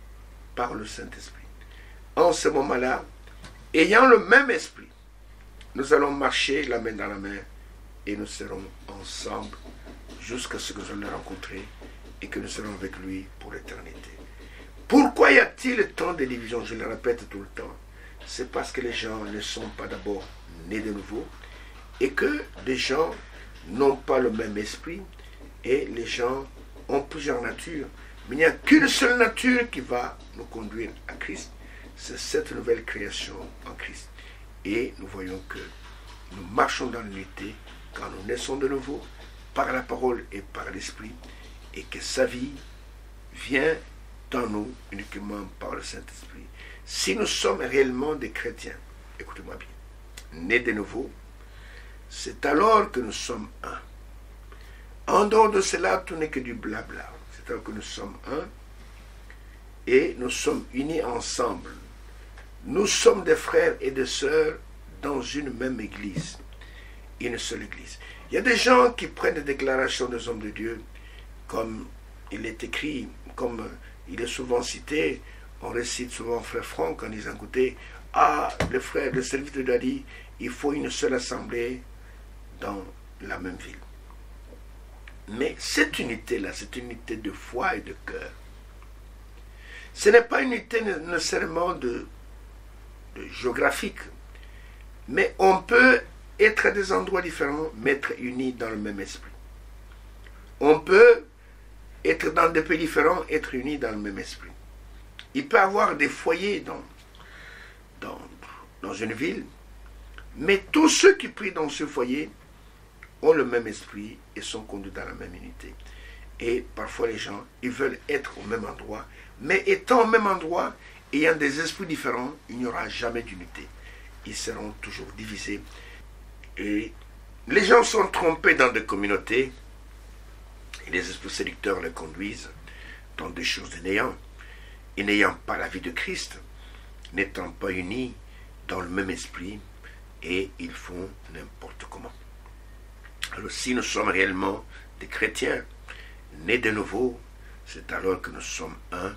par le Saint-Esprit. En ce moment-là, ayant le même esprit, nous allons marcher la main dans la main et nous serons ensemble jusqu'à ce que nous allons le rencontrer et que nous serons avec lui pour l'éternité. Pourquoi y a-t-il tant de divisions? Je le répète tout le temps. C'est parce que les gens ne sont pas d'abord nés de nouveau et que les gens n'ont pas le même esprit et les gens ont plusieurs natures. Mais il n'y a qu'une seule nature qui va nous conduire à Christ. C'est cette nouvelle création en Christ. Et nous voyons que nous marchons dans l'unité quand nous naissons de nouveau par la parole et par l'esprit, et que sa vie vient en nous uniquement par le Saint-Esprit. Si nous sommes réellement des chrétiens, écoutez-moi bien, nés de nouveau, c'est alors que nous sommes un. En dehors de cela, tout n'est que du blabla. C'est alors que nous sommes un et nous sommes unis ensemble. Nous sommes des frères et des sœurs dans une même église, une seule église. Il y a des gens qui prennent des déclarations des hommes de Dieu, comme il est écrit, comme il est souvent cité, on récite souvent Frère Franck en disant, écoutez, le frère, le serviteur de dit, il faut une seule assemblée dans la même ville. Mais cette unité-là, c'est une unité de foi et de cœur. Ce n'est pas une unité nécessairement de géographique, mais on peut être à des endroits différents, mais être unis dans le même esprit. On peut être dans des pays différents, être unis dans le même esprit. Il peut y avoir des foyers dans une ville, mais tous ceux qui prient dans ce foyer ont le même esprit et sont conduits dans la même unité. Et parfois les gens, ils veulent être au même endroit, mais étant au même endroit, ayant des esprits différents, il n'y aura jamais d'unité. Ils seront toujours divisés. Et les gens sont trompés dans des communautés, et les esprits séducteurs les conduisent dans des choses de néant, et n'ayant pas la vie de Christ, n'étant pas unis dans le même esprit, et ils font n'importe comment. Alors si nous sommes réellement des chrétiens, nés de nouveau, c'est alors que nous sommes un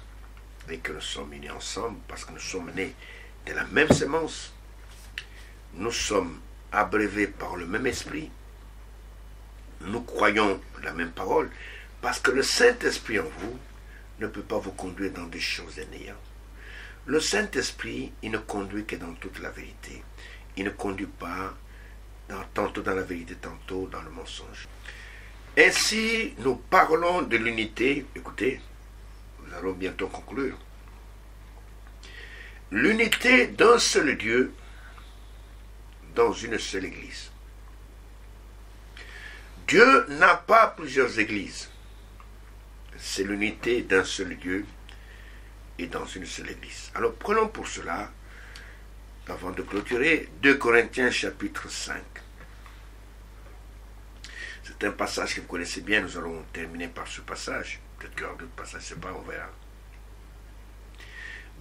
et que nous sommes unis ensemble parce que nous sommes nés de la même semence. Nous sommes abreuvés par le même esprit. Nous croyons la même parole parce que le Saint-Esprit en vous ne peut pas vous conduire dans des choses néant. Le Saint-Esprit, il ne conduit que dans toute la vérité. Il ne conduit pas tantôt dans la vérité, tantôt dans le mensonge. Ainsi, nous parlons de l'unité. Écoutez, nous allons bientôt conclure. L'unité d'un seul Dieu dans une seule église. Dieu n'a pas plusieurs églises. C'est l'unité d'un seul Dieu et dans une seule église. Alors prenons pour cela, avant de clôturer, 2 Corinthiens chapitre 5. C'est un passage que vous connaissez bien, nous allons terminer par ce passage. Peut-être qu'il y aura d'autres passages, je ne sais pas, on verra.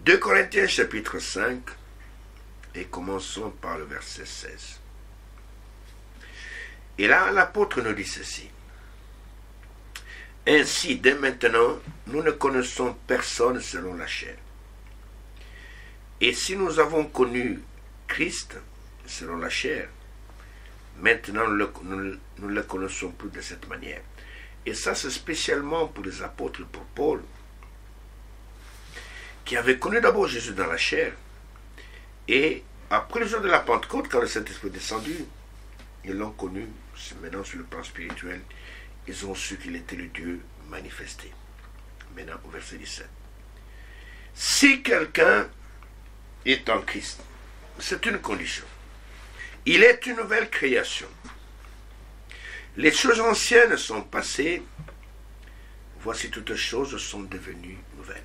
2 Corinthiens chapitre 5, et commençons par le verset 16. Et là, l'apôtre nous dit ceci. Ainsi, dès maintenant, nous ne connaissons personne selon la chair. Et si nous avons connu Christ selon la chair, maintenant nous ne le connaissons plus de cette manière. Et ça, c'est spécialement pour les apôtres, pour Paul, qui avait connu d'abord Jésus dans la chair. Et après le jour de la Pentecôte, quand le Saint-Esprit est descendu, ils l'ont connu, maintenant sur le plan spirituel, ils ont su qu'il était le Dieu manifesté. Maintenant au verset 17. Si quelqu'un est en Christ, c'est une condition. Il est une nouvelle création. Les choses anciennes sont passées, voici toutes choses sont devenues nouvelles.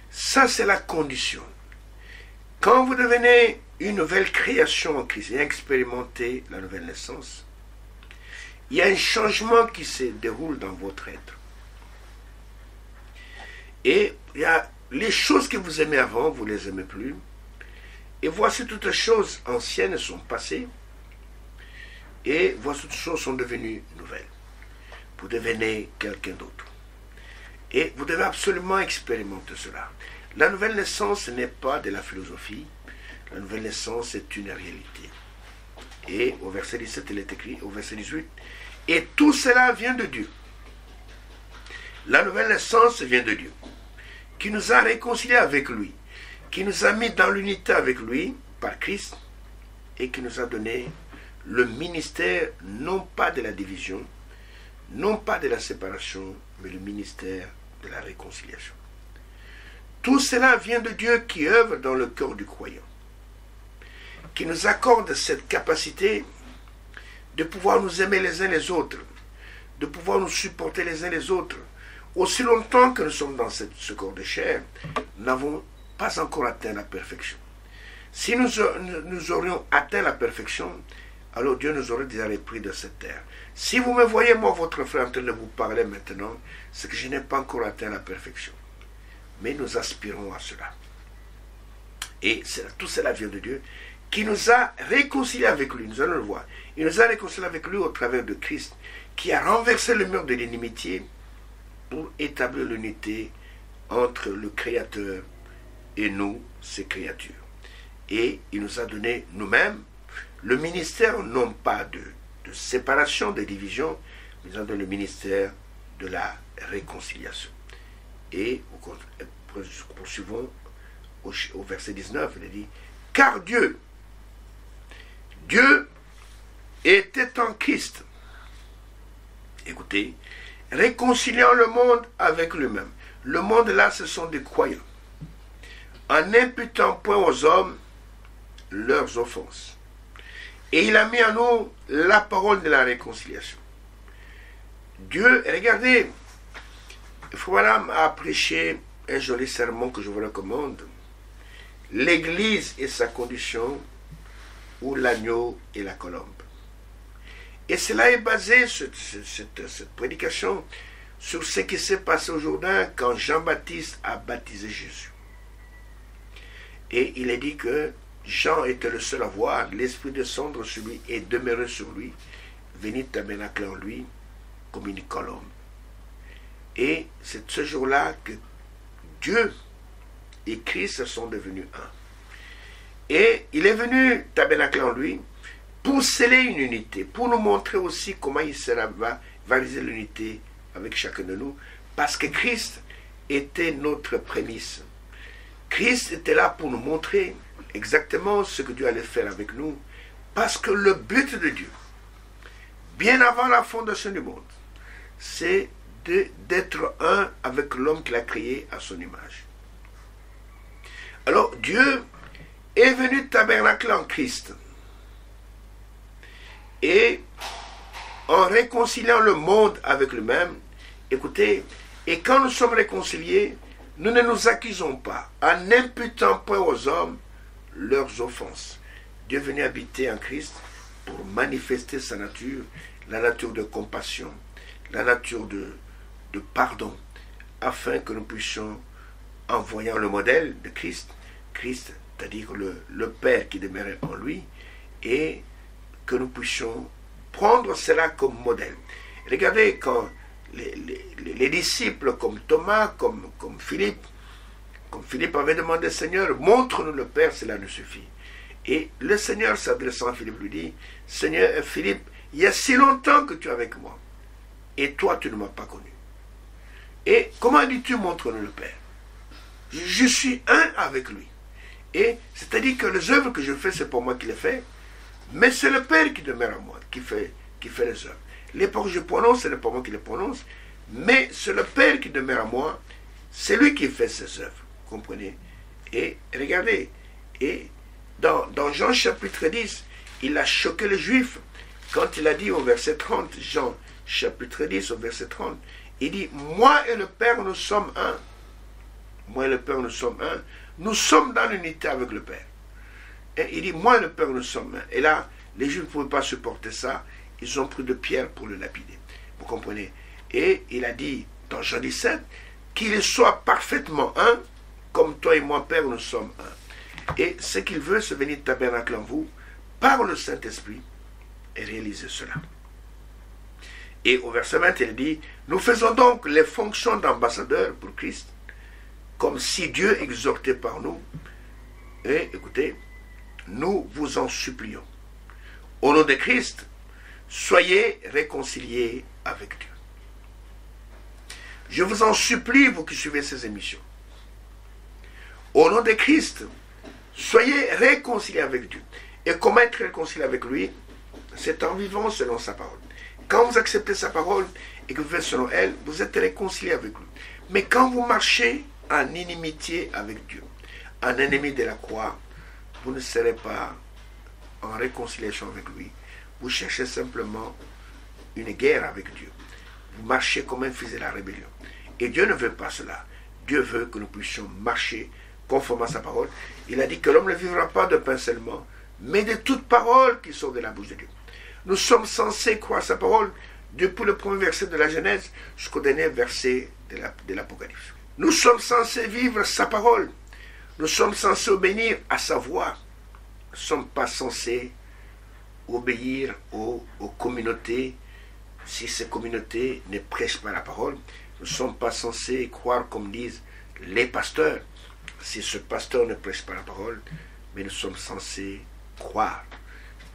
Ça, c'est la condition. Quand vous devenez une nouvelle création en Christ et expérimentez la nouvelle naissance, il y a un changement qui se déroule dans votre être. Et il y a les choses que vous aimez avant, vous ne les aimez plus. Et voici toutes les choses anciennes sont passées. Et voici toutes les choses sont devenues nouvelles. Vous devenez quelqu'un d'autre. Et vous devez absolument expérimenter cela. La nouvelle naissance n'est pas de la philosophie. La nouvelle naissance est une réalité. Et au verset 17, il est écrit, au verset 18, et tout cela vient de Dieu. La nouvelle naissance vient de Dieu, qui nous a réconciliés avec lui, qui nous a mis dans l'unité avec lui, par Christ, et qui nous a donné le ministère, non pas de la division, non pas de la séparation, mais le ministère de la réconciliation. Tout cela vient de Dieu qui œuvre dans le cœur du croyant, qui nous accorde cette capacité de pouvoir nous aimer les uns les autres, de pouvoir nous supporter les uns les autres. Aussi longtemps que nous sommes dans ce corps de chair, nous n'avons pas encore atteint la perfection. Si nous aurions atteint la perfection, alors Dieu nous aurait déjà repris de cette terre. Si vous me voyez, moi, votre frère, en train de vous parler maintenant, c'est que je n'ai pas encore atteint la perfection. Mais nous aspirons à cela. Et tout cela vient de Dieu, qui nous a réconciliés avec lui. Nous allons le voir. Il nous a réconciliés avec lui au travers de Christ, qui a renversé le mur de l'inimitié pour établir l'unité entre le Créateur et nous, ses créatures. Et il nous a donné nous-mêmes le ministère, non pas de séparation, de division, mais il nous a donné le ministère de la réconciliation. Et poursuivons au verset 19, il dit, car Dieu était en Christ, écoutez, réconciliant le monde avec lui-même. Le monde là, ce sont des croyants. En n'imputant point aux hommes leurs offenses. Et il a mis en nous la parole de la réconciliation. Dieu, regardez, Fouaram a prêché un joli sermon que je vous recommande. L'Église et sa condition, ou l'agneau et la colombe. Et cela est basé, cette prédication, sur ce qui s'est passé au Jourdain quand Jean-Baptiste a baptisé Jésus. Et il est dit que Jean était le seul à voir l'Esprit descendre sur lui et demeurer sur lui. venir tabernacler en lui comme une colombe. Et c'est ce jour-là que Dieu et Christ sont devenus un. Et il est venu tabernacler en lui pour sceller une unité, pour nous montrer aussi comment il va réaliser l'unité avec chacun de nous, parce que Christ était notre prémisse. Christ était là pour nous montrer exactement ce que Dieu allait faire avec nous, parce que le but de Dieu, bien avant la fondation du monde, c'est d'être un avec l'homme qu'il a créé à son image. Alors Dieu est venu tabernacler en Christ. Et en réconciliant le monde avec lui-même, écoutez, et quand nous sommes réconciliés, nous ne nous accusons pas, en n'imputant point aux hommes leurs offenses. Dieu est venu habiter en Christ pour manifester sa nature, la nature de compassion, la nature de pardon, afin que nous puissions, en voyant le modèle de Christ, c'est-à-dire le Père qui demeurait en lui, et que nous puissions prendre cela comme modèle. Regardez quand les disciples comme Thomas, comme Philippe avait demandé, Seigneur, montre-nous le Père, cela nous suffit. Et le Seigneur s'adressant à Philippe lui dit, Seigneur Philippe, il y a si longtemps que tu es avec moi, et toi tu ne m'as pas connu. Et comment dis-tu montre-nous le Père? Je suis un avec lui. Et c'est-à-dire que les œuvres que je fais, c'est pour moi qui les fais, mais c'est le Père qui demeure en moi, qui fait les œuvres. Les paroles que je prononce, ce n'est pas moi qui les prononce, mais c'est le Père qui demeure en moi, c'est lui qui fait ses œuvres. Vous comprenez? Et regardez, et dans Jean chapitre 10, il a choqué les Juifs quand il a dit au verset 30, Jean chapitre 10 au verset 30, il dit, moi et le Père, nous sommes un. Moi et le Père, nous sommes un. Nous sommes dans l'unité avec le Père. Et il dit, moi et le Père, nous sommes un. Et là, les Juifs ne pouvaient pas supporter ça. Ils ont pris de pierre pour le lapider. Vous comprenez? Et il a dit, dans Jean 17, qu'il soit parfaitement un, comme toi et moi, Père, nous sommes un. Et ce qu'il veut, c'est venir tabernacler en vous, par le Saint-Esprit, et réaliser cela. Et au verset 20, il dit, nous faisons donc les fonctions d'ambassadeurs pour Christ, comme si Dieu exhortait par nous. Et écoutez, nous vous en supplions. Au nom de Christ, soyez réconciliés avec Dieu. Je vous en supplie, vous qui suivez ces émissions. Au nom de Christ, soyez réconciliés avec Dieu. Et comment être réconcilié avec lui? C'est en vivant selon sa parole. Quand vous acceptez sa parole et que vous faites selon elle, vous êtes réconcilié avec lui. Mais quand vous marchez en inimitié avec Dieu, en ennemi de la croix, vous ne serez pas en réconciliation avec lui. Vous cherchez simplement une guerre avec Dieu. Vous marchez comme un fils de la rébellion. Et Dieu ne veut pas cela. Dieu veut que nous puissions marcher conforme à sa parole. Il a dit que l'homme ne vivra pas de pain seulement, mais de toute parole qui sort de la bouche de Dieu. Nous sommes censés croire sa parole depuis le premier verset de la Genèse jusqu'au dernier verset de l'Apocalypse. Nous sommes censés vivre sa parole. Nous sommes censés obéir à sa voix. Nous ne sommes pas censés obéir aux communautés si ces communautés ne prêchent pas la parole. Nous ne sommes pas censés croire comme disent les pasteurs si ce pasteur ne prêche pas la parole, mais nous sommes censés croire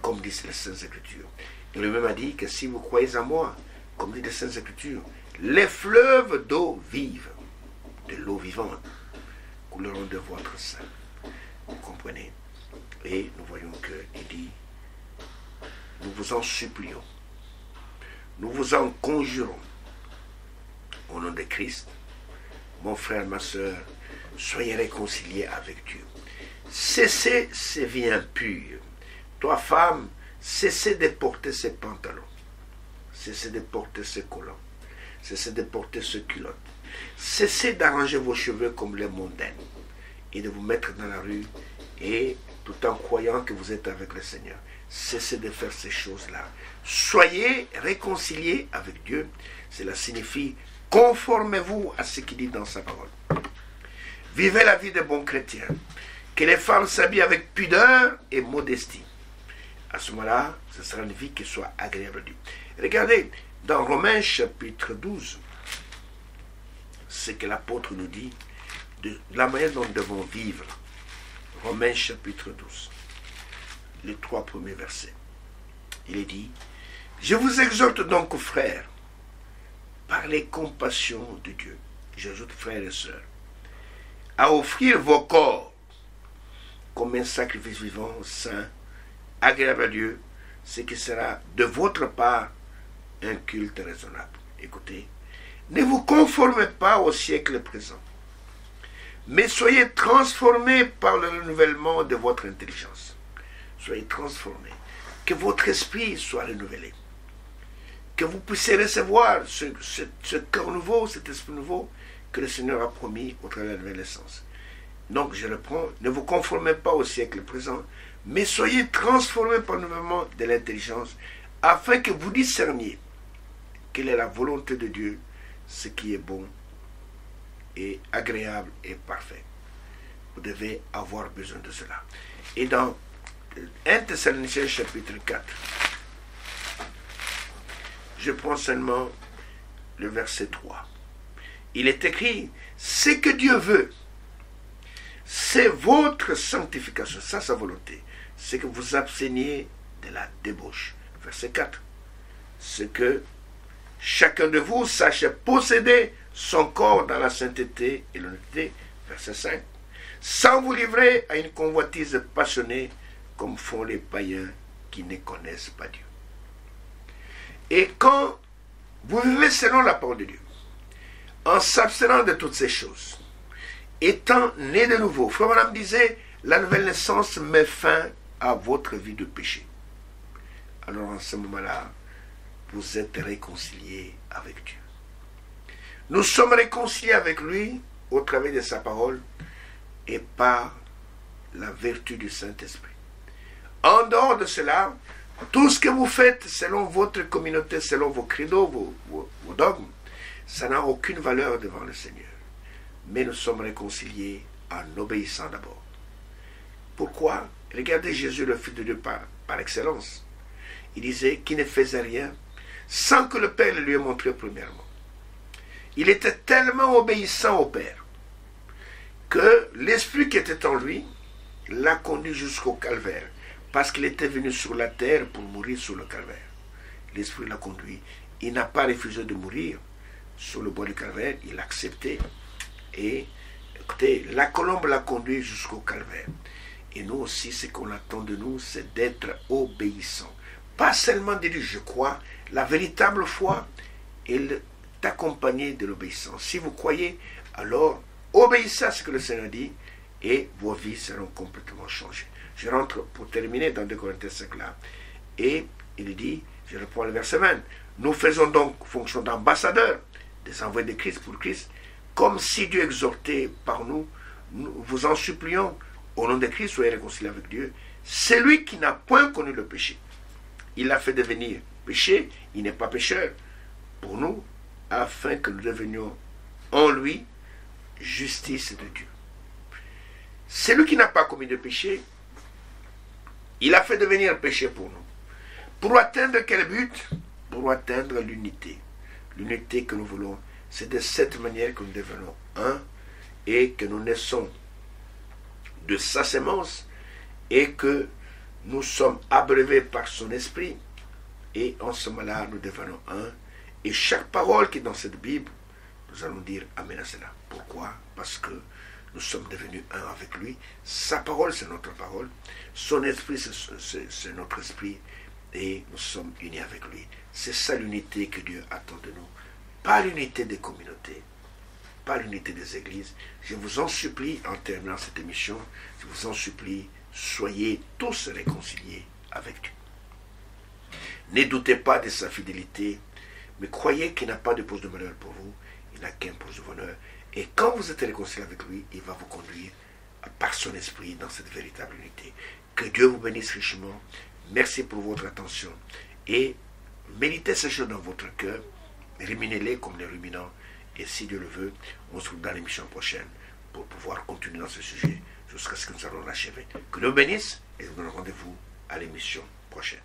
comme disent les Saintes Écritures. Et lui-même a dit que si vous croyez en moi, comme dit les Saintes Écritures, les fleuves d'eau vive, de l'eau vivante, couleront de votre sein. Vous comprenez? Et nous voyons qu'il dit, nous vous en supplions, nous vous en conjurons, au nom de Christ, mon frère, ma soeur, soyez réconciliés avec Dieu. Cessez ces vies impures. Toi, femme, cessez de porter ces pantalons. Cessez de porter ces collants. Cessez de porter ces culottes. Cessez d'arranger vos cheveux comme les mondaines et de vous mettre dans la rue et tout en croyant que vous êtes avec le Seigneur. Cessez de faire ces choses-là. Soyez réconciliés avec Dieu. Cela signifie conformez-vous à ce qu'il dit dans sa parole. Vivez la vie de bons chrétiens. Que les femmes s'habillent avec pudeur et modestie. À ce moment-là, ce sera une vie qui soit agréable à Dieu. Regardez, dans Romains chapitre 12, ce que l'apôtre nous dit de la manière dont nous devons vivre. Romains chapitre 12, les 3 premiers versets. Il est dit, « Je vous exhorte donc, frères, par les compassions de Dieu, j'ajoute frères et sœurs, à offrir vos corps comme un sacrifice vivant, saint, agréable à Dieu, ce qui sera de votre part un culte raisonnable. » Écoutez, ne vous conformez pas au siècle présent, mais soyez transformés par le renouvellement de votre intelligence. Soyez transformés, que votre esprit soit renouvelé, que vous puissiez recevoir ce cœur nouveau, cet esprit nouveau que le Seigneur a promis au travers de la nouvelle naissance. Donc, je reprends, ne vous conformez pas au siècle présent, mais soyez transformés par le renouvellement de l'intelligence, afin que vous discerniez quelle est la volonté de Dieu, ce qui est bon et agréable et parfait. Vous devez avoir besoin de cela. Et dans 1 Thessaloniciens chapitre 4, je prends seulement le verset 3. Il est écrit, ce que Dieu veut, c'est votre sanctification, ça sa volonté, c'est que vous absteniez de la débauche. Verset 4, c'est que chacun de vous sache posséder son corps dans la sainteté et l'honnêteté. Verset 5, sans vous livrer à une convoitise passionnée comme font les païens qui ne connaissent pas Dieu. Et quand vous vivez selon la parole de Dieu, en s'abstenant de toutes ces choses, étant né de nouveau, Frère Branham disait, la nouvelle naissance met fin à votre vie de péché. Alors en ce moment-là, vous êtes réconciliés avec Dieu. Nous sommes réconciliés avec lui au travers de sa parole et par la vertu du Saint-Esprit. En dehors de cela, tout ce que vous faites selon votre communauté, selon vos credos, vos dogmes, ça n'a aucune valeur devant le Seigneur. Mais nous sommes réconciliés en obéissant d'abord. Pourquoi? Regardez Jésus, le Fils de Dieu par excellence. Il disait qu'il ne faisait rien sans que le Père le lui ait montré premièrement. Il était tellement obéissant au Père que l'Esprit qui était en lui l'a conduit jusqu'au calvaire, parce qu'il était venu sur la terre pour mourir sur le calvaire. L'Esprit l'a conduit. Il n'a pas refusé de mourir sur le bois du calvaire, il l'a accepté. Et écoutez, la colombe l'a conduit jusqu'au calvaire. Et nous aussi, ce qu'on attend de nous, c'est d'être obéissants. Pas seulement de dire je crois, la véritable foi, elle est accompagnée de l'obéissance. Si vous croyez, alors obéissez à ce que le Seigneur dit et vos vies seront complètement changées. Je rentre pour terminer dans 2 Corinthiens 5 là. Et il dit, je reprends le verset 20, nous faisons donc fonction d'ambassadeurs, des envoyés de Christ pour Christ, comme si Dieu exhortait par nous, nous vous en supplions, au nom de Christ, soyez réconciliés avec Dieu. C'est lui qui n'a point connu le péché. Il l'a fait devenir péché, il n'est pas pécheur pour nous, afin que nous devenions en lui justice de Dieu. C'est lui qui n'a pas commis de péché, il a fait devenir péché pour nous. Pour atteindre quel but? Pour atteindre l'unité. L'unité que nous voulons, c'est de cette manière que nous devenons un et que nous naissons de sa sémence et que nous sommes abreuvés par son esprit et en ce moment-là nous devenons un et chaque parole qui est dans cette Bible, nous allons dire Amen à cela. Pourquoi? Parce que nous sommes devenus un avec lui. Sa parole, c'est notre parole. Son esprit, c'est notre esprit. Et nous sommes unis avec lui. C'est ça l'unité que Dieu attend de nous. Pas l'unité des communautés. Pas l'unité des églises. Je vous en supplie, en terminant cette émission, je vous en supplie, soyez tous réconciliés avec Dieu. Ne doutez pas de sa fidélité, mais croyez qu'il n'a pas de pause de malheur pour vous. Il n'a qu'un pause de bonheur. Et quand vous êtes réconcilié avec lui, il va vous conduire par son esprit dans cette véritable unité. Que Dieu vous bénisse richement. Merci pour votre attention. Et méditez ces choses dans votre cœur. Ruminez-les comme les ruminants. Et si Dieu le veut, on se retrouve dans l'émission prochaine pour pouvoir continuer dans ce sujet jusqu'à ce que nous allons l'achever. Que Dieu bénisse et je vous donne rendez-vous à l'émission prochaine.